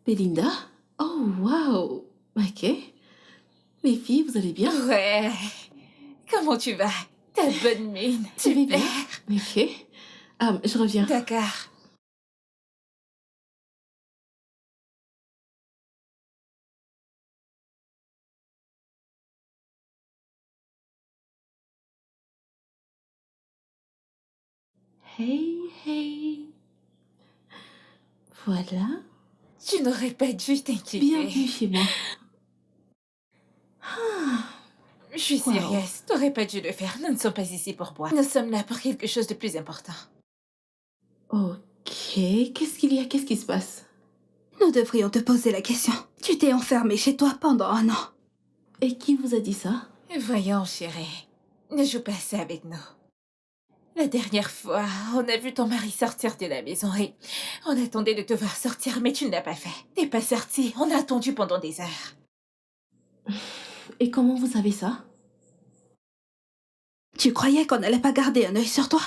Belinda? Oh, wow. Ok. Les filles, vous allez bien? Ouais. Comment tu vas? Ta bonne mine. Je vais bien. Super. Ok. Je reviens. D'accord. Hey, hey. Voilà. Tu n'aurais pas dû t'inquiéter. Bienvenue chez moi. Ah, Je suis Wow. sérieuse. T'aurais pas dû le faire. Nous ne sommes pas ici pour boire. Nous sommes là pour quelque chose de plus important. ok. Qu'est-ce qu'il y a? Qu'est-ce qui se passe? Nous devrions te poser la question. Tu t'es enfermée chez toi pendant 1 an. Et qui vous a dit ça? Voyons, chérie. Ne joue pas ça avec nous. La dernière fois, on a vu ton mari sortir de la maison et on attendait de te voir sortir, mais tu ne l'as pas fait. T'es pas sorti. On a attendu pendant des heures. Et comment vous savez ça? Tu croyais qu'on n'allait pas garder un œil sur toi?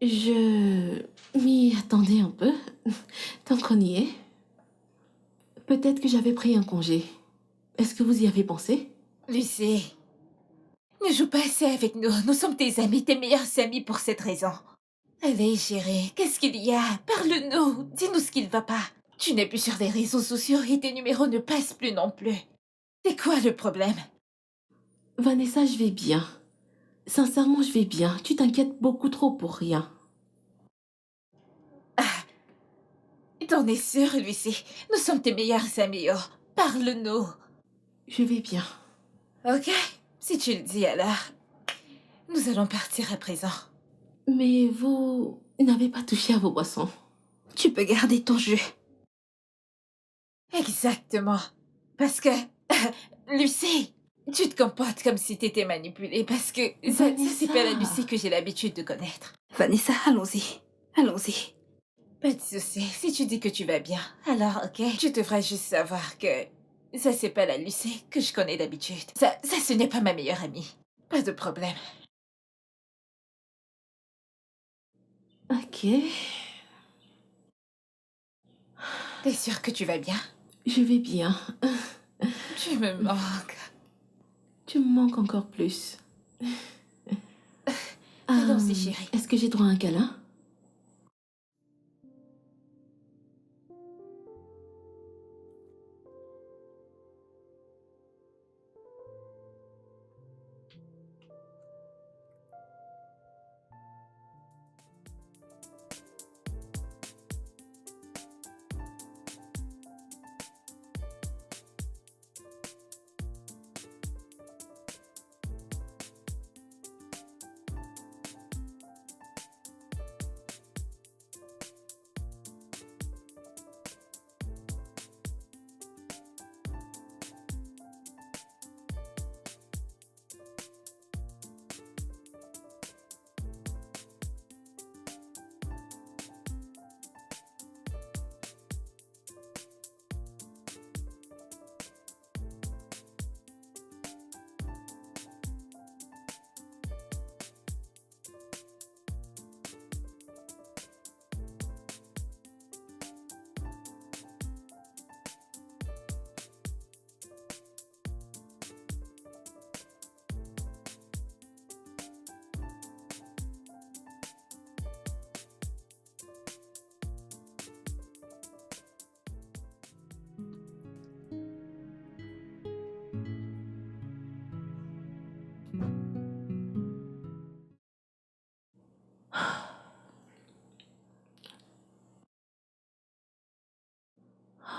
Je m'y attendais un peu. Tant qu'on y est. Peut-être que j'avais pris un congé. Est-ce que vous y avez pensé? Lucie, ne joue pas assez avec nous. Nous sommes tes amis, tes meilleurs amis pour cette raison. Allez, chérie, qu'est-ce qu'il y a? Parle-nous. Dis-nous ce qui ne va pas. Tu n'es plus sur les réseaux sociaux et tes numéros ne passent plus non plus. C'est quoi le problème? Vanessa, je vais bien. Sincèrement, je vais bien. Tu t'inquiètes beaucoup trop pour rien. T'en es sûre, Lucie? Nous sommes tes meilleurs amis, oh. Parle-nous. Je vais bien. Ok, si tu le dis alors. Nous allons partir à présent. Mais vous n'avez pas touché à vos boissons. Tu peux garder ton jus. Exactement. Parce que... Lucie, Tu te comportes comme si t'étais manipulée parce que ça c'est pas la Vanessa. Lucie que j'ai l'habitude de connaître. Vanessa, allons-y. Allons-y. Pas de souci. Si tu dis que tu vas bien, alors ok. Tu devrais juste savoir que ça c'est pas la Lucie que je connais d'habitude. Ça ce n'est pas ma meilleure amie. Pas de problème. Ok. T'es sûre que tu vas bien? Je vais bien. Tu me manques. Tu me manques encore plus. Allons-y, chérie. Est-ce que j'ai droit à un câlin?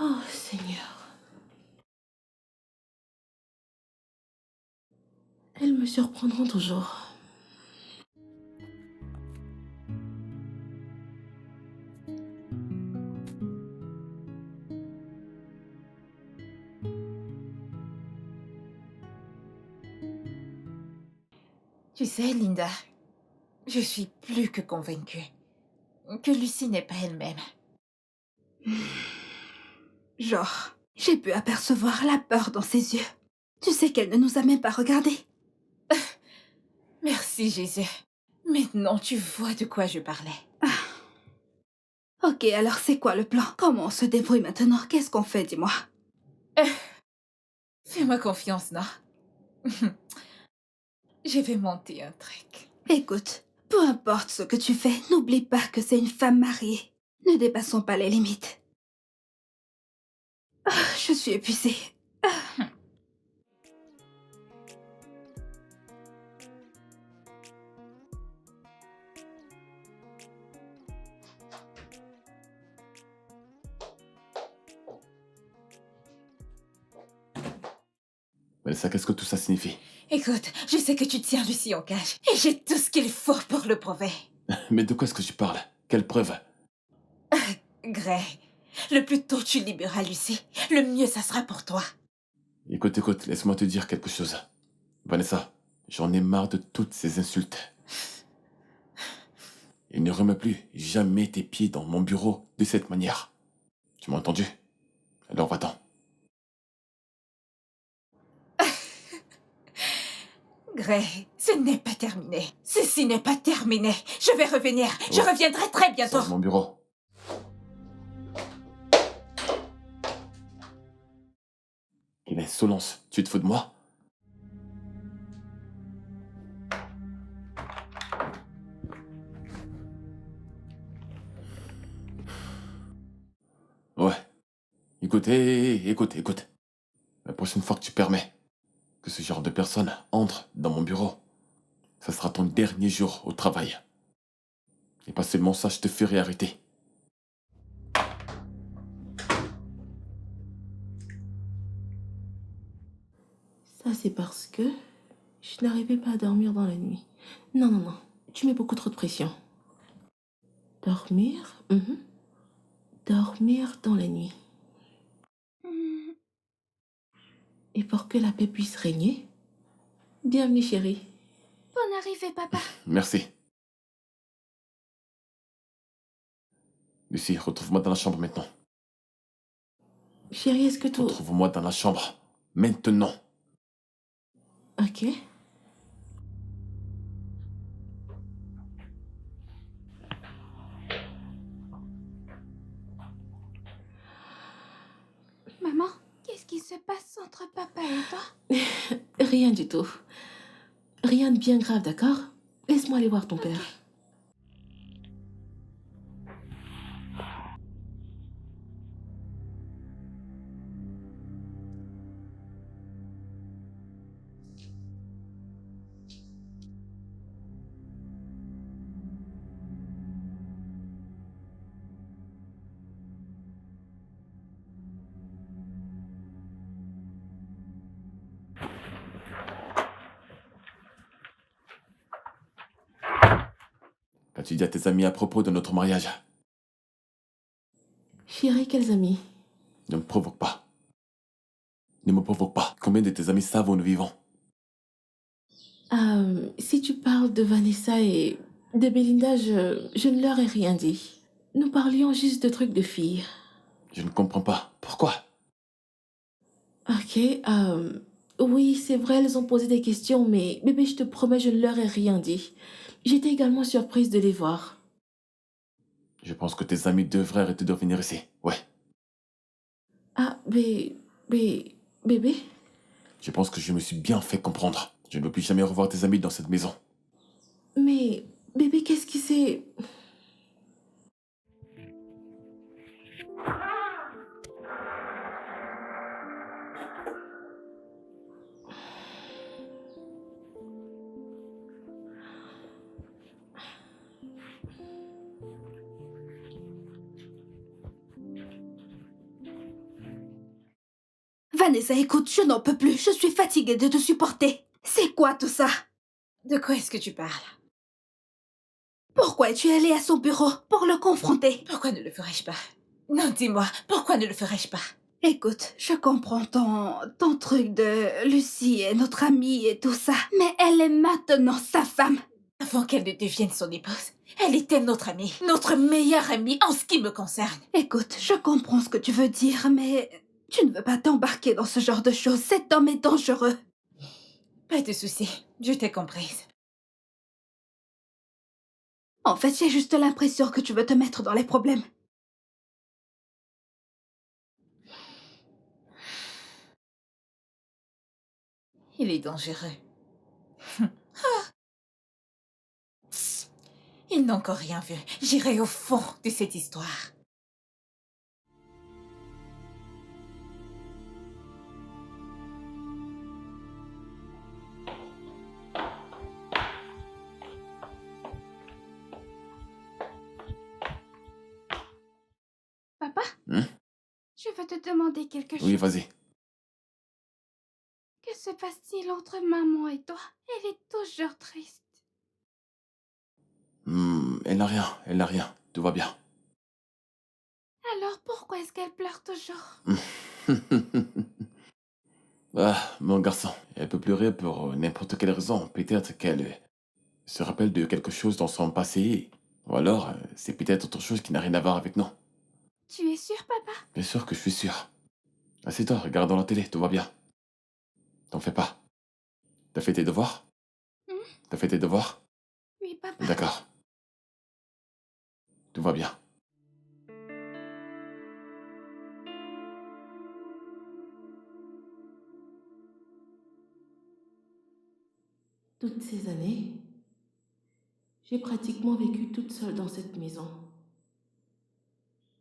Oh, Seigneur. Elles me surprendront toujours. Tu sais, Linda, je suis plus que convaincue que Lucie n'est pas elle-même. Genre, j'ai pu apercevoir la peur dans ses yeux. Tu sais qu'elle ne nous a même pas regardés. Merci, Jésus. Maintenant, tu vois de quoi je parlais. Ok, alors c'est quoi le plan? Comment on se débrouille maintenant? Qu'est-ce qu'on fait, dis-moi? Fais-moi confiance, non? Je vais monter un truc. Écoute, peu importe ce que tu fais, n'oublie pas que c'est une femme mariée. Ne dépassons pas les limites. Je suis épuisée. Vanessa, qu'est-ce que tout ça signifie? Écoute, je sais que tu tiens Lucie en cage. Et j'ai tout ce qu'il faut pour le prouver. Mais de quoi est-ce que tu parles? Quelle preuve? Gray, le plus tôt tu libéreras Lucie, le mieux ça sera pour toi. Écoute, laisse-moi te dire quelque chose. Vanessa, j'en ai marre de toutes ces insultes. Et ne remets plus jamais tes pieds dans mon bureau de cette manière. Tu m'as entendu? Alors va-t'en. Gray, ce n'est pas terminé. Ceci n'est pas terminé. Je vais revenir. Je Oh. reviendrai très bientôt. Sors de mon bureau. Quelle insolence, tu te fous de moi? Ouais. Écoute. La prochaine fois que tu permets que ce genre de personne entre dans mon bureau, ça sera ton dernier jour au travail. Et pas seulement ça, je te ferai arrêter. Ça, c'est parce que je n'arrivais pas à dormir dans la nuit. Non. Tu mets beaucoup trop de pression. Dormir? Dormir dans la nuit. Et pour que la paix puisse régner, Bienvenue, chérie. Bonne arrivée, papa. Merci. Lucie, retrouve-moi dans la chambre maintenant. Chérie, est-ce que tout... Retrouve-moi dans la chambre. Maintenant. Ok. Maman, qu'est-ce qui se passe entre papa et toi? Rien du tout. Rien de bien grave, d'accord? Laisse-moi aller voir ton père. Qu'as-tu dit à tes amis à propos de notre mariage? Chérie, quels amis? Ne me provoque pas. Ne me provoque pas. Combien de tes amis savent où nous vivons? Si tu parles de Vanessa et de Belinda, je ne leur ai rien dit. Nous parlions juste de trucs de filles. Je ne comprends pas. Pourquoi? Ok, oui, c'est vrai, elles ont posé des questions, mais bébé, je te promets, je ne leur ai rien dit. J'étais également surprise de les voir. Je pense que tes amis devraient arrêter de venir ici. Ouais. Ah, bébé? Je pense que je me suis bien fait comprendre. Je ne veux plus jamais revoir tes amis dans cette maison. Mais, bébé, qu'est-ce qui s'est... Vanessa, écoute, je n'en peux plus. Je suis fatiguée de te supporter. C'est quoi tout ça? De quoi est-ce que tu parles? Pourquoi es-tu allée à son bureau pour le confronter? Pourquoi ne le ferais-je pas? Non, dis-moi, pourquoi ne le ferais-je pas? Écoute, je comprends ton truc de Lucie est notre amie et tout ça, mais elle est maintenant sa femme. Avant qu'elle ne devienne son épouse, elle était notre amie, notre meilleure amie en ce qui me concerne. Écoute, je comprends ce que tu veux dire, mais tu ne veux pas t'embarquer dans ce genre de choses. Cet homme est dangereux. Pas de souci, je t'ai comprise. En fait, j'ai juste l'impression que tu veux te mettre dans les problèmes. Il est dangereux. Ils n'ont encore rien vu. J'irai au fond de cette histoire. Papa, Hein? je veux te demander quelque chose. Oui, vas-y. Que se passe-t-il entre maman et toi? Elle est toujours triste. Elle n'a rien, elle n'a rien. Tout va bien. Alors pourquoi est-ce qu'elle pleure toujours? Ah, mon garçon, elle peut pleurer pour n'importe quelle raison. Peut-être qu'elle se rappelle de quelque chose dans son passé. Ou alors, c'est peut-être autre chose qui n'a rien à voir avec nous. Tu es sûr, papa? Bien sûr que je suis sûr. Assieds-toi, regarde dans la télé, tout va bien. T'en fais pas. T'as fait tes devoirs? T'as fait tes devoirs? Oui, papa. D'accord. Tout va bien. Toutes ces années, j'ai pratiquement vécu toute seule dans cette maison.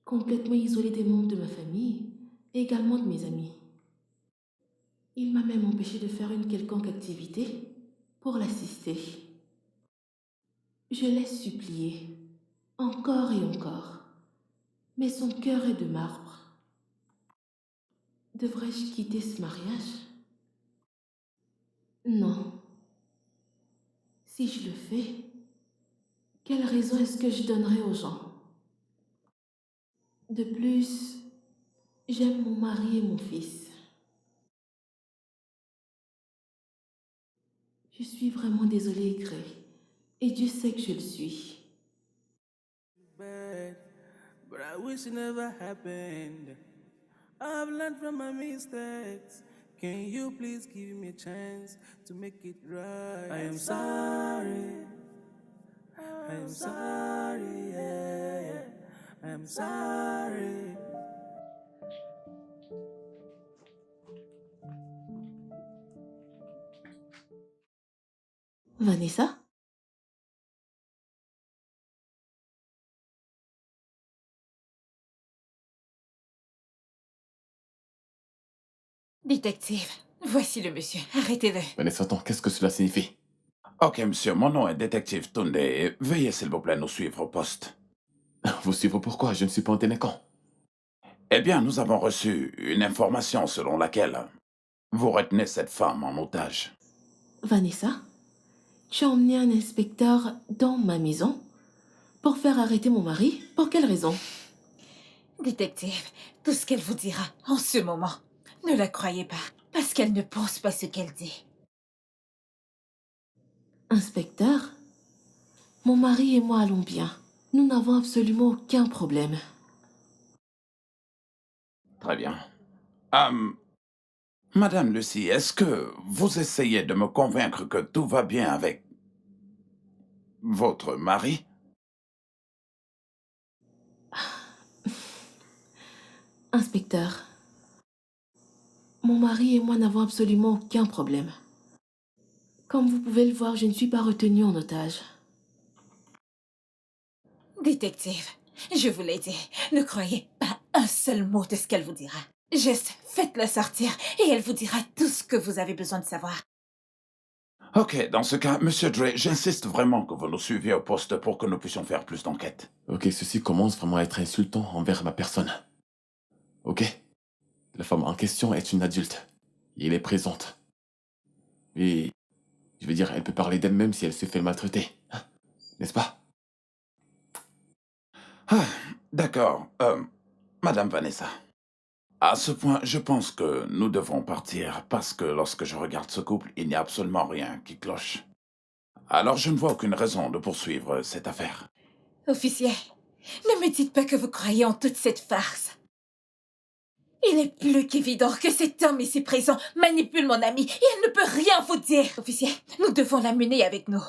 Complètement isolée des membres de ma famille et également de mes amis. Il m'a même empêché de faire une quelconque activité pour l'assister. Je l'ai supplié, encore et encore, mais son cœur est de marbre. Devrais-je quitter ce mariage? Non. Si je le fais, quelle raison est-ce que je donnerai aux gens? De plus, j'aime mon mari et mon fils. Je suis vraiment désolée, Gray. Et Dieu sait que je le suis. Bad, but I wish it never happened. I've learned from my mistakes. Can you please give me a chance to make it right? I am sorry. I am sorry. Yeah, yeah. I am sorry. Vanessa? Détective, voici le monsieur. Arrêtez-le. Vanessa, attends, qu'est-ce que cela signifie? Ok, monsieur, mon nom est détective Tunde. Veuillez s'il vous plaît nous suivre au poste. Vous suivre pourquoi? Je ne suis pas un délinquant. Eh bien, nous avons reçu une information selon laquelle vous retenez cette femme en otage. Vanessa? Tu as emmené un inspecteur dans ma maison pour faire arrêter mon mari? Pour quelle raison? Détective, tout ce qu'elle vous dira en ce moment, ne la croyez pas, parce qu'elle ne pense pas ce qu'elle dit. Inspecteur? Mon mari et moi allons bien. Nous n'avons absolument aucun problème. Très bien. Madame Lucie, est-ce que vous essayez de me convaincre que tout va bien avec votre mari? Inspecteur, mon mari et moi n'avons absolument aucun problème. Comme vous pouvez le voir, je ne suis pas retenue en otage. Détective, je vous l'ai dit, ne croyez pas un seul mot de ce qu'elle vous dira. Juste faites-la sortir et elle vous dira tout ce que vous avez besoin de savoir. Ok, dans ce cas, Monsieur Dre, j'insiste vraiment que vous nous suiviez au poste pour que nous puissions faire plus d'enquêtes. Ok, ceci commence vraiment à être insultant envers ma personne. Ok? La femme en question est une adulte. Et elle est présente. Et, je veux dire, elle peut parler d'elle-même si elle se fait maltraiter. Hein? N'est-ce pas? Ah, d'accord. Madame Vanessa. À ce point, je pense que nous devons partir parce que lorsque je regarde ce couple, il n'y a absolument rien qui cloche. Alors je ne vois aucune raison de poursuivre cette affaire. Officier, ne me dites pas que vous croyez en toute cette farce. Il est plus qu'évident que cet homme ici présent manipule mon amie et elle ne peut rien vous dire. Officier, nous devons l'amener avec nous.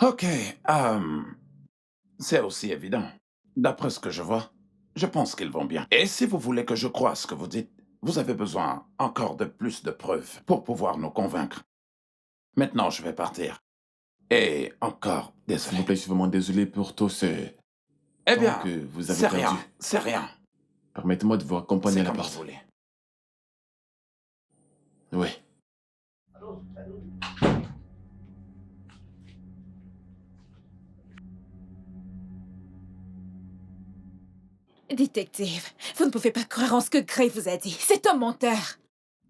Ok, c'est aussi évident. D'après ce que je vois, je pense qu'ils vont bien. Et si vous voulez que je croie ce que vous dites, vous avez besoin encore de plus de preuves pour pouvoir nous convaincre. Maintenant, je vais partir. Et encore, S'il désolé. vous plaît, je suis vraiment désolé pour tout ce Eh temps bien, que vous avez c'est perdu. rien, c'est rien. Permettez-moi de vous accompagner C'est à la comme vous porte. voulez. Oui. Détective, vous ne pouvez pas croire en ce que Gray vous a dit. C'est un menteur.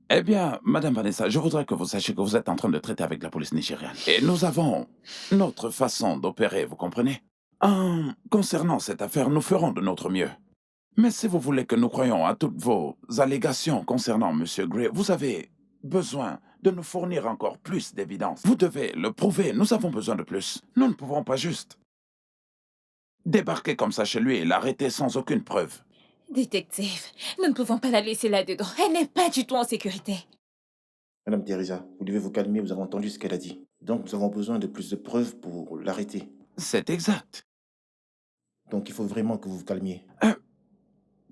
Eh bien, Madame Vanessa, je voudrais que vous sachiez que vous êtes en train de traiter avec la police nigériane. Et nous avons notre façon d'opérer, vous comprenez? Concernant cette affaire, nous ferons de notre mieux. Mais si vous voulez que nous croyions à toutes vos allégations concernant Monsieur Gray, vous avez besoin de nous fournir encore plus d'évidence. Vous devez le prouver, nous avons besoin de plus. Nous ne pouvons pas juste débarquer comme ça chez lui et l'arrêter sans aucune preuve. Détective, nous ne pouvons pas la laisser là-dedans. Elle n'est pas du tout en sécurité. Madame Teresa, vous devez vous calmer, vous avez entendu ce qu'elle a dit. Donc nous avons besoin de plus de preuves pour l'arrêter. C'est exact. Donc il faut vraiment que vous vous calmiez.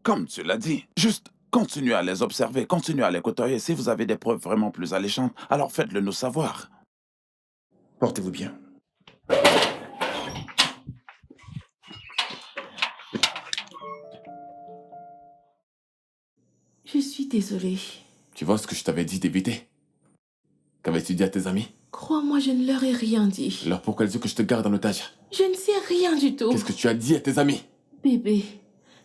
Comme tu l'as dit, juste continuez à les observer, continuez à les côtoyer. Si vous avez des preuves vraiment plus alléchantes, alors faites-le nous savoir. Portez-vous bien. Je suis désolée. Tu vois ce que je t'avais dit d'éviter? Qu'avais-tu dit à tes amis? Crois-moi, je ne leur ai rien dit. Alors pourquoi elles disent que je te garde en otage? Je ne sais rien du tout. Qu'est-ce que tu as dit à tes amis? Bébé,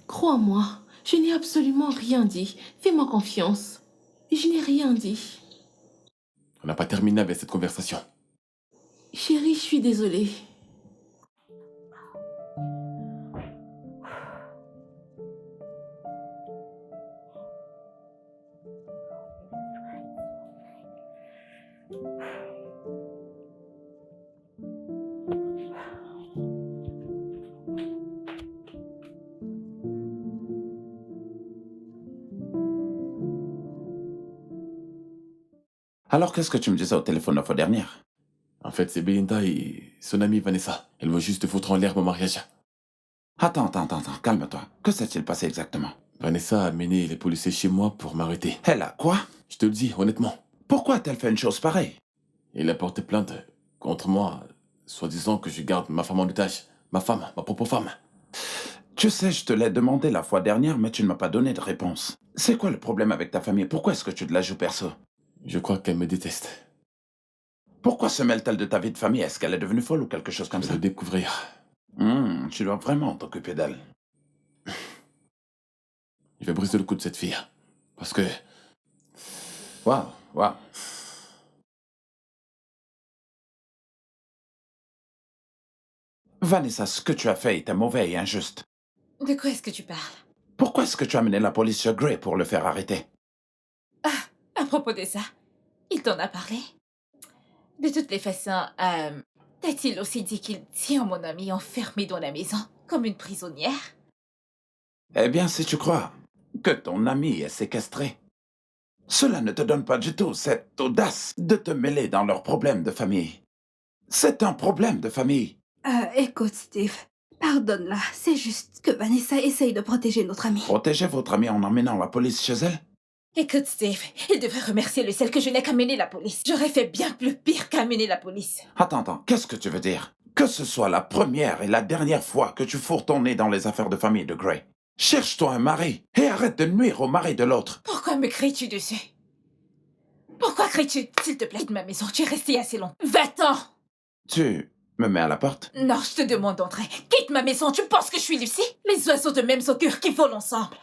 crois-moi, je n'ai absolument rien dit. Fais-moi confiance. Je n'ai rien dit. On n'a pas terminé avec cette conversation. Chérie, je suis désolée. Alors qu'est-ce que tu me disais au téléphone la fois dernière? En fait, c'est Belinda et son amie Vanessa. Elles vont juste te foutre en l'air mon mariage. Attends, calme-toi. Que s'est-il passé exactement? Vanessa a amené les policiers chez moi pour m'arrêter. Elle a quoi? Je te le dis, honnêtement. Pourquoi a-t-elle fait une chose pareille? Elle a porté plainte contre moi, soi-disant que je garde ma femme en otage. Ma femme, ma propre femme. Tu sais, je te l'ai demandé la fois dernière, mais tu ne m'as pas donné de réponse. C'est quoi le problème avec ta famille? Pourquoi est-ce que tu te la joues perso? Je crois qu'elle me déteste. Pourquoi se mêle-t-elle de ta vie de famille? Est-ce qu'elle est devenue folle ou quelque chose comme Je ça? vais le découvrir. Tu dois vraiment t'occuper d'elle. Je vais briser le cou de cette fille. Parce que Waouh. Vanessa, ce que tu as fait était mauvais et injuste. De quoi est-ce que tu parles? Pourquoi est-ce que tu as amené la police sur Gray pour le faire arrêter? À propos de ça, il t'en a parlé? De toutes les façons, t'a-t-il aussi dit qu'il tient mon amie enfermée dans la maison, comme une prisonnière? Eh bien, si tu crois que ton ami est séquestré, cela ne te donne pas du tout cette audace de te mêler dans leurs problèmes de famille. C'est un problème de famille. Écoute, Steve, pardonne-la. C'est juste que Vanessa essaye de protéger notre amie. Protégez votre ami en emmenant la police chez elle? Écoute, Steve, il devrait remercier le ciel que je n'ai qu'amené la police. J'aurais fait bien plus pire qu'amener la police. Attends, qu'est-ce que tu veux dire? Que ce soit la première et la dernière fois que tu fourres ton nez dans les affaires de famille de Gray. Cherche-toi un mari et arrête de nuire au mari de l'autre. Pourquoi me cries-tu dessus? Pourquoi cries-tu? S'il te plaît, quitte ma maison, tu es resté assez long. Va-t'en! Tu me mets à la porte? Non, je te demande d'entrer. Quitte ma maison, tu penses que je suis Lucie? Les oiseaux de même augure qui volent ensemble.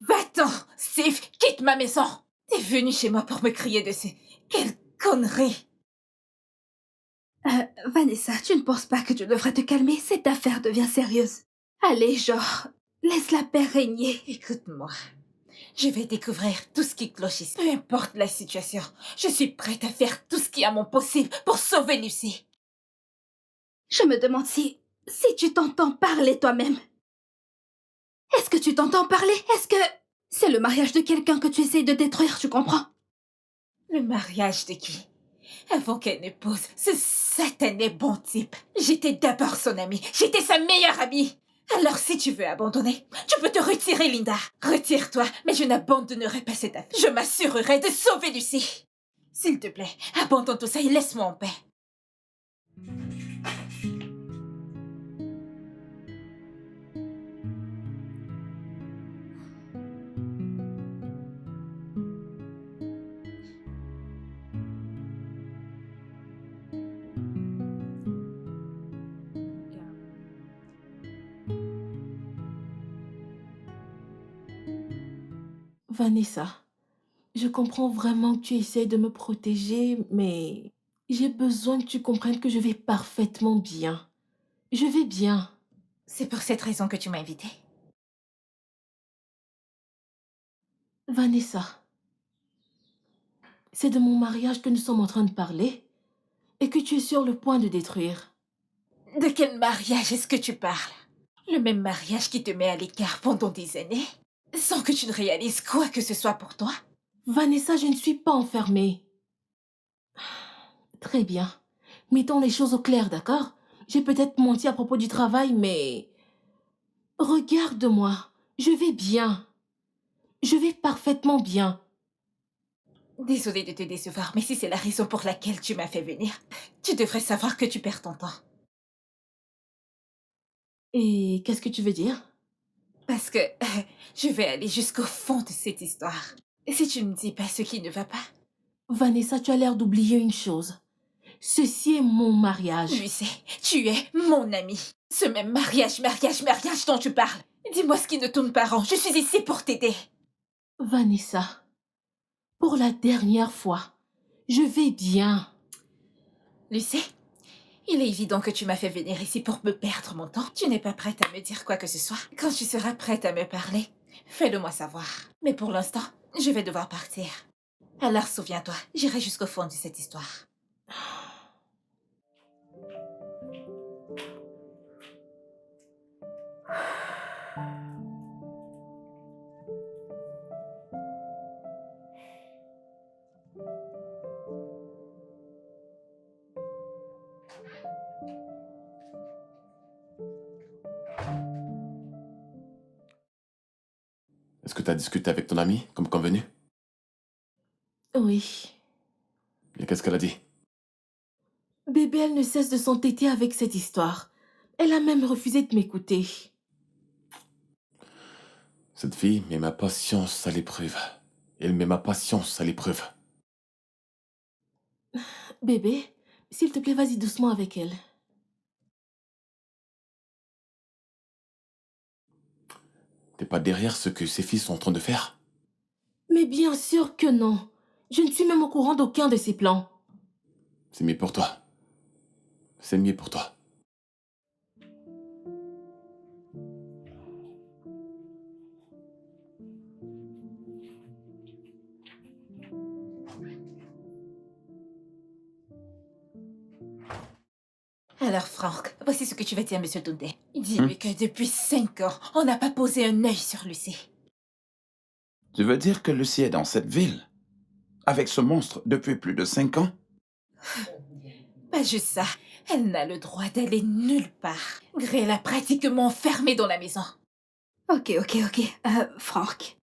Va-t'en, Steve, quitte ma maison. T'es venu chez moi pour me crier dessus. Quelle connerie! Vanessa, tu ne penses pas que tu devrais te calmer? Cette affaire devient sérieuse. Allez, genre, laisse la paix régner. Écoute-moi. Je vais découvrir tout ce qui cloche ici. Peu importe la situation, je suis prête à faire tout ce qui est à mon possible pour sauver Lucie. Je me demande si tu t'entends parler toi-même. Est-ce que tu t'entends parler? Est-ce que c'est le mariage de quelqu'un que tu essayes de détruire, tu comprends? Le mariage de qui? Avant qu'elle ne pose ce satané bon type. J'étais d'abord son amie. J'étais sa meilleure amie. Alors si tu veux abandonner, tu peux te retirer, Linda. Retire-toi, mais je n'abandonnerai pas cette affaire. Je m'assurerai de sauver Lucie. S'il te plaît, abandonne tout ça et laisse-moi en paix. Vanessa, je comprends vraiment que tu essaies de me protéger, mais j'ai besoin que tu comprennes que je vais parfaitement bien. Je vais bien. C'est pour cette raison que tu m'as invitée. Vanessa, c'est de mon mariage que nous sommes en train de parler et que tu es sur le point de détruire. De quel mariage est-ce que tu parles? Le même mariage qui te met à l'écart pendant des années, sans que tu ne réalises quoi que ce soit pour toi? Vanessa, je ne suis pas enfermée. Très bien. Mettons les choses au clair, d'accord? J'ai peut-être menti à propos du travail, mais... Regarde-moi. Je vais bien. Je vais parfaitement bien. Désolée de te décevoir, mais si c'est la raison pour laquelle tu m'as fait venir, tu devrais savoir que tu perds ton temps. Et qu'est-ce que tu veux dire? Parce que je vais aller jusqu'au fond de cette histoire. Et si tu ne me dis pas ce qui ne va pas, Vanessa, tu as l'air d'oublier une chose. Ceci est mon mariage. je sais, tu es mon ami. Ce même mariage dont tu parles. Dis-moi ce qui ne tourne pas rond. Je suis ici pour t'aider. Vanessa, pour la dernière fois, je vais bien. Lucie, il est évident que tu m'as fait venir ici pour me perdre mon temps. Tu n'es pas prête à me dire quoi que ce soit. Quand tu seras prête à me parler, fais-le moi savoir. Mais pour l'instant, je vais devoir partir. Alors souviens-toi, j'irai jusqu'au fond de cette histoire. Est-ce que tu as discuté avec ton amie, comme convenu? Oui. Et qu'est-ce qu'elle a dit? Bébé, elle ne cesse de s'entêter avec cette histoire. Elle a même refusé de m'écouter. Cette fille met ma patience à l'épreuve. Elle met ma patience à l'épreuve. Bébé, s'il te plaît, vas-y doucement avec elle. T'es pas derrière ce que ces filles sont en train de faire? Mais bien sûr que non. Je ne suis même au courant d'aucun de ses plans. C'est mieux pour toi. C'est mieux pour toi. Alors, Franck, voici ce que tu vas dire à Monsieur Toundé. Dis-lui que depuis 5 ans, on n'a pas posé un œil sur Lucie. Tu veux dire que Lucie est dans cette ville? Avec ce monstre depuis plus de 5 ans? Pas juste ça. Elle n'a le droit d'aller nulle part. Gray l'a pratiquement enfermée dans la maison. Ok. Franck.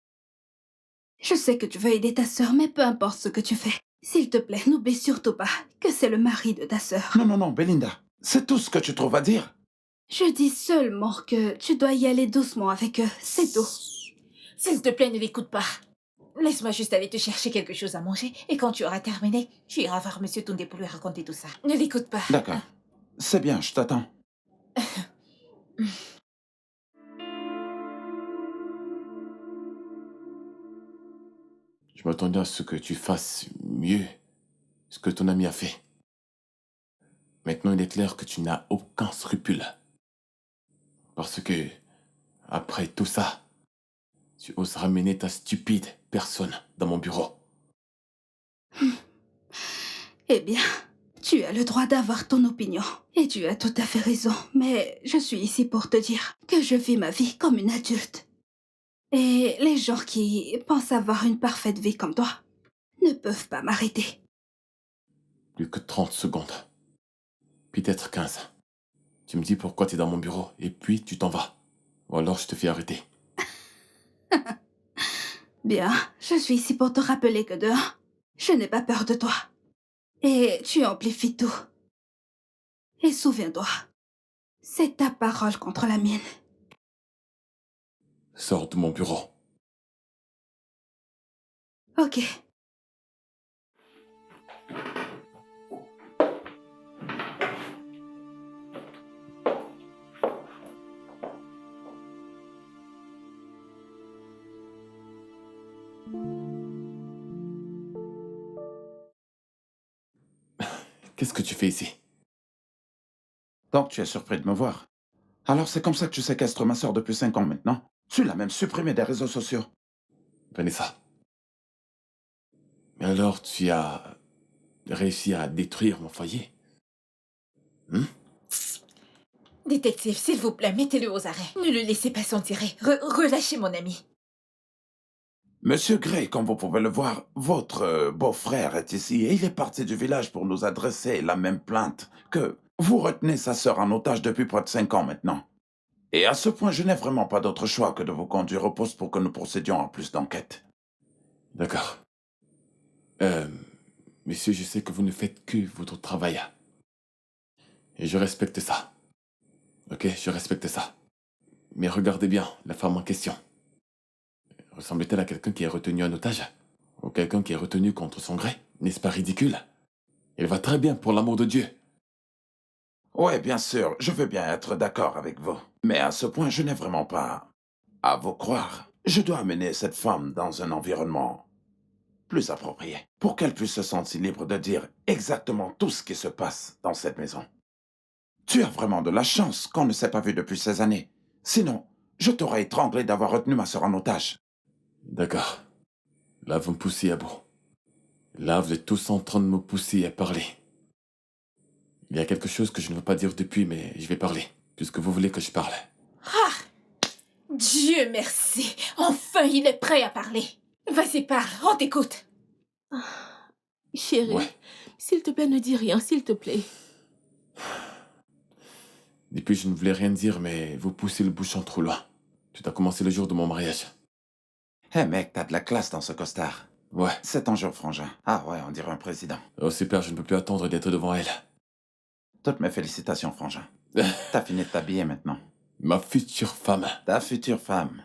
Je sais que tu veux aider ta sœur, mais peu importe ce que tu fais. S'il te plaît, n'oublie surtout pas que c'est le mari de ta sœur. Non, Belinda. C'est tout ce que tu trouves à dire? Je dis seulement que tu dois y aller doucement avec eux, c'est tout. S'il te plaît, ne l'écoute pas. Laisse-moi juste aller te chercher quelque chose à manger, et quand tu auras terminé, tu iras voir Monsieur Toundé pour lui raconter tout ça. Ne l'écoute pas. D'accord. C'est bien, je t'attends. Je m'attendais à ce que tu fasses mieux ce que ton ami a fait. Maintenant, il est clair que tu n'as aucun scrupule. Parce que, après tout ça, tu oses ramener ta stupide personne dans mon bureau. Eh bien, tu as le droit d'avoir ton opinion. Et tu as tout à fait raison. Mais je suis ici pour te dire que je vis ma vie comme une adulte. Et les gens qui pensent avoir une parfaite vie comme toi ne peuvent pas m'arrêter. Plus que 30 secondes. Peut-être 15. Tu me dis pourquoi tu es dans mon bureau et puis tu t'en vas. Ou alors je te fais arrêter. Bien, je suis ici pour te rappeler que je n'ai pas peur de toi. Et tu amplifies tout. Et souviens-toi, c'est ta parole contre la mienne. Sors de mon bureau. Ok. Qu'est-ce que tu fais ici? Donc tu es surpris de me voir. Alors c'est comme ça que tu séquestres ma sœur depuis 5 ans maintenant? Tu l'as même supprimée des réseaux sociaux. Vanessa. Mais alors tu as réussi à détruire mon foyer? Détective, s'il vous plaît, mettez-le aux arrêts. Ne le laissez pas s'en tirer. Relâchez mon ami. Monsieur Gray, comme vous pouvez le voir, votre beau-frère est ici et il est parti du village pour nous adresser la même plainte que vous retenez sa sœur en otage depuis près de 5 ans maintenant. Et à ce point, je n'ai vraiment pas d'autre choix que de vous conduire au poste pour que nous procédions à plus d'enquêtes. D'accord. Monsieur, je sais que vous ne faites que votre travail. Et je respecte ça. Ok, je respecte ça. Mais regardez bien la femme en question. Ressemble-t-elle à quelqu'un qui est retenu en otage? Ou quelqu'un qui est retenu contre son gré? N'est-ce pas ridicule? Elle va très bien, pour l'amour de Dieu. Ouais, bien sûr, je veux bien être d'accord avec vous. Mais à ce point, je n'ai vraiment pas à vous croire. Je dois amener cette femme dans un environnement plus approprié pour qu'elle puisse se sentir libre de dire exactement tout ce qui se passe dans cette maison. Tu as vraiment de la chance qu'on ne s'est pas vu depuis ces années. Sinon, je t'aurais étranglé d'avoir retenu ma sœur en otage. D'accord. Là, vous me poussez à bout. Là, vous êtes tous en train de me pousser à parler. Il y a quelque chose que je ne veux pas dire depuis, mais je vais parler, puisque vous voulez que je parle. Ah! Dieu merci. Enfin, il est prêt à parler. Vas-y, parle. On t'écoute. Chérie, Ouais. s'il te plaît, ne dis rien, s'il te plaît. Depuis, je ne voulais rien dire, mais vous poussez le bouchon trop loin. Tout a commencé le jour de mon mariage. Hé mec, t'as de la classe dans ce costard. Ouais. C'est ton jour, frangin. Ah ouais, on dirait un président. Oh super, je ne peux plus attendre d'être devant elle. Toutes mes félicitations, frangin. T'as fini de t'habiller maintenant. Ma future femme. Ta future femme.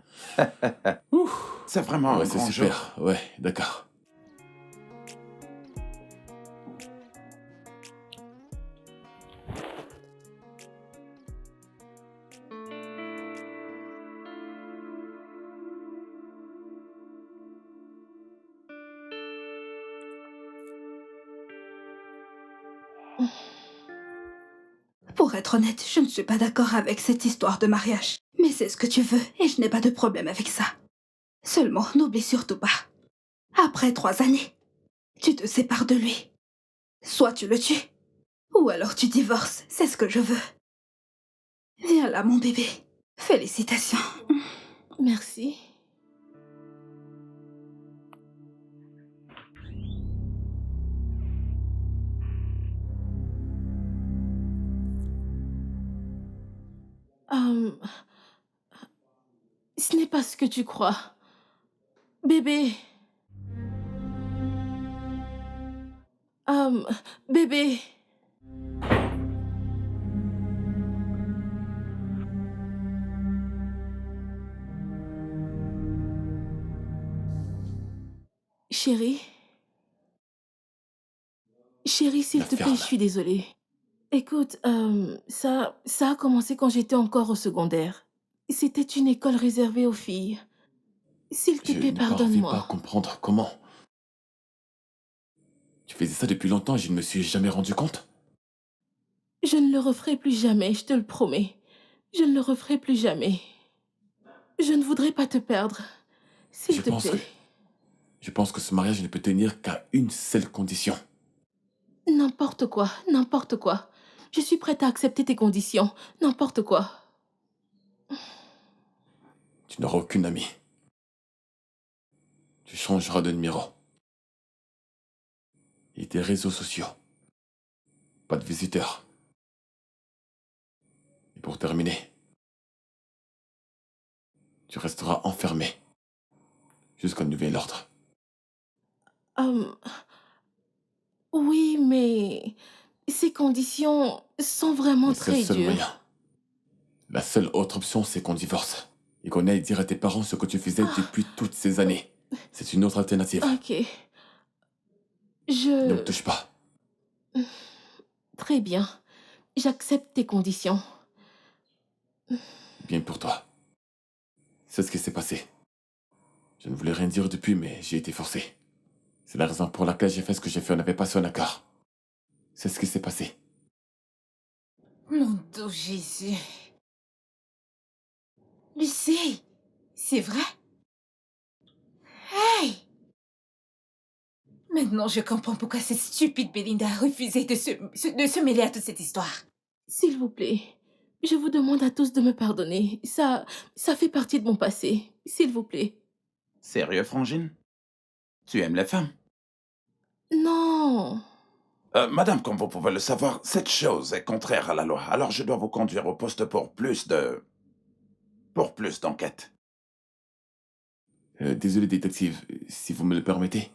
C'est vraiment Ouais, un c'est grand jour. super. Ouais, d'accord. Pour être honnête, je ne suis pas d'accord avec cette histoire de mariage. Mais c'est ce que tu veux et je n'ai pas de problème avec ça. Seulement, n'oublie surtout pas. Après 3 années, tu te sépares de lui. Soit tu le tues, ou alors tu divorces, c'est ce que je veux. Viens là, mon bébé. Félicitations. Merci. Hum, ce n'est pas ce que tu crois. Bébé. Bébé. Chérie. Chérie, s'il La te plaît, ferme. je suis désolée. Écoute, ça a commencé quand j'étais encore au secondaire. C'était une école réservée aux filles. S'il te Je plaît, ne parviens pas à pardonne-moi. comprendre comment. Tu faisais ça depuis longtemps et je ne me suis jamais rendu compte. Je ne le referai plus jamais, je te le promets. Je ne le referai plus jamais. Je ne voudrais pas te perdre. Je S'il te pense que... plaît. Je pense que ce mariage ne peut tenir qu'à une seule condition. N'importe quoi, n'importe quoi. Je suis prête à accepter tes conditions. N'importe quoi. Tu n'auras aucune amie. Tu changeras de numéro. Et tes réseaux sociaux. Pas de visiteurs. Et pour terminer, tu resteras enfermé. Jusqu'à nouvel ordre. Hum, oui, mais ces conditions sont vraiment Mais c'est le très seul moyen. dures. La seule autre option, c'est qu'on divorce. Et qu'on aille dire à tes parents ce que tu faisais depuis toutes ces années. C'est une autre alternative. Ok. Ne me Je... touche pas. Très bien. J'accepte tes conditions. Bien pour toi. C'est ce qui s'est passé. Je ne voulais rien dire depuis, mais j'ai été forcé. C'est la raison pour laquelle j'ai fait ce que j'ai fait. On n'avait pas son accord. C'est ce qui s'est passé. Mon Dieu Jésus. Lucie, c'est vrai? Hey! Maintenant, je comprends pourquoi cette stupide Belinda a refusé de se mêler à toute cette histoire. S'il vous plaît, je vous demande à tous de me pardonner. Ça fait partie de mon passé. S'il vous plaît. Sérieux, frangine? Tu aimes les femmes? Non. Madame, comme vous pouvez le savoir, cette chose est contraire à la loi. Alors je dois vous conduire au poste pour plus d'enquête. Désolé, détective, si vous me le permettez.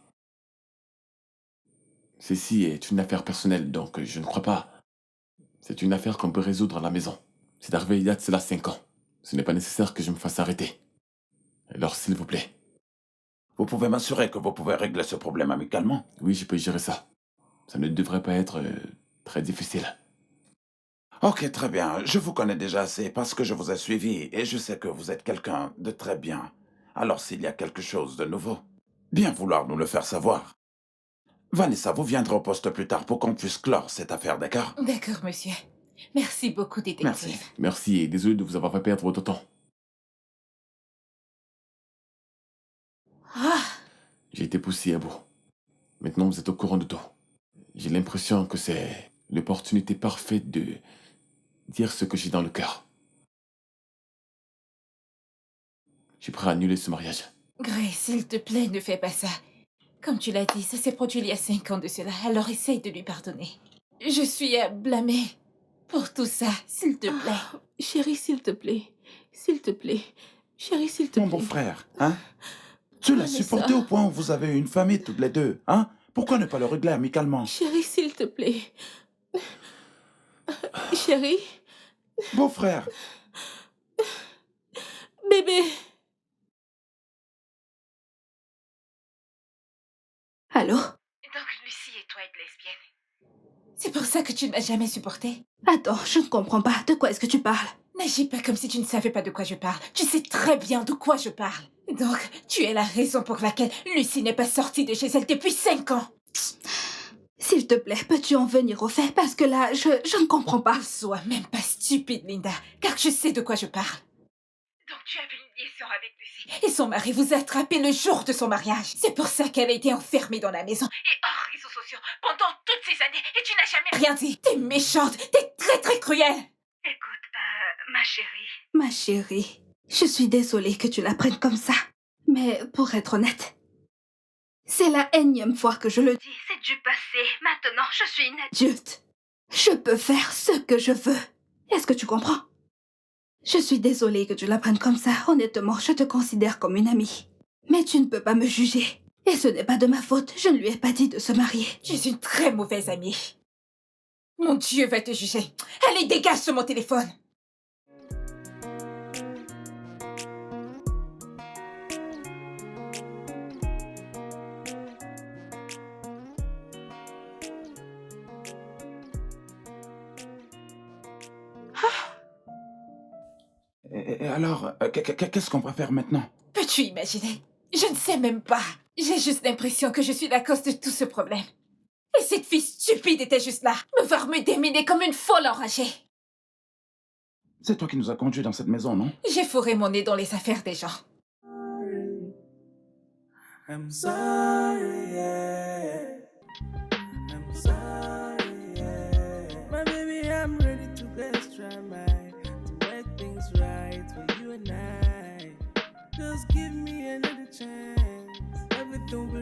Ceci est une affaire personnelle, donc je ne crois pas. C'est une affaire qu'on peut résoudre à la maison. C'est arrivé il y a de cela 5 ans. Ce n'est pas nécessaire que je me fasse arrêter. Alors, s'il vous plaît. Vous pouvez m'assurer que vous pouvez régler ce problème amicalement? Oui, je peux gérer ça. Ça ne devrait pas être très difficile. Ok, très bien. Je vous connais déjà assez parce que je vous ai suivi et je sais que vous êtes quelqu'un de très bien. Alors s'il y a quelque chose de nouveau, bien vouloir nous le faire savoir. Vanessa, vous viendrez au poste plus tard pour qu'on puisse clore cette affaire, d'accord? D'accord, monsieur. Merci beaucoup, détective. Merci. Merci et désolé de vous avoir fait perdre votre temps. Ah, J'ai été poussé à bout. Maintenant, vous êtes au courant de tout. J'ai l'impression que c'est l'opportunité parfaite de dire ce que j'ai dans le cœur. Je suis prêt à annuler ce mariage. Grace, s'il te plaît, ne fais pas ça. Comme tu l'as dit, ça s'est produit il y a 5 ans de cela, alors essaye de lui pardonner. Je suis à blâmer pour tout ça, s'il te plaît. Chérie, s'il te plaît. S'il te plaît. Chérie, s'il te Mon plaît. beau frère, hein? Tu l'as Vanessa. supporté au point où vous avez une famille toutes les deux, hein? Pourquoi ne pas le régler amicalement? Chérie, s'il te plaît. Chérie, Beau-frère, bébé. Allô? Donc Lucie et toi êtes lesbiennes. C'est pour ça que tu ne m'as jamais supporté? Attends, je ne comprends pas. De quoi est-ce que tu parles? N'agis pas comme si tu ne savais pas de quoi je parle. Tu sais très bien de quoi je parle. Donc, tu es la raison pour laquelle Lucie n'est pas sortie de chez elle depuis 5 ans. S'il te plaît, peux-tu en venir au fait? Parce que là, je ne comprends pas. Ne sois même pas stupide, Linda, car je sais de quoi je parle. Donc tu avais une liaison avec Lucie. Et son mari vous a attrapé le jour de son mariage. C'est pour ça qu'elle a été enfermée dans la maison et hors réseaux sociaux pendant toutes ces années et tu n'as jamais rien dit. T'es méchante, t'es très très cruelle. Écoute, ma chérie. Ma chérie, je suis désolée que tu la prennes comme ça. Mais pour être honnête, c'est la énième fois que je le dis. C'est du passé. Maintenant, je suis une adulte. Je peux faire ce que je veux. Est-ce que tu comprends? Je suis désolée que tu la prennes comme ça. Honnêtement, je te considère comme une amie. Mais tu ne peux pas me juger. Et ce n'est pas de ma faute. Je ne lui ai pas dit de se marier. Tu es une très mauvaise amie. Mon Dieu va te juger. Allez, dégage de mon téléphone. et alors, qu'est-ce qu'on va faire maintenant? Peux-tu imaginer? Je ne sais même pas. J'ai juste l'impression que je suis la cause de tout ce problème. Et cette fille stupide était juste là, me voir me déminer comme une folle enragée. C'est toi qui nous as conduits dans cette maison, non? J'ai fourré mon nez dans les affaires des gens. I'm sorry, yeah. I'm sorry, yeah. My baby, I'm ready to let's try to make things right for you and I. Just give me another chance. Everything will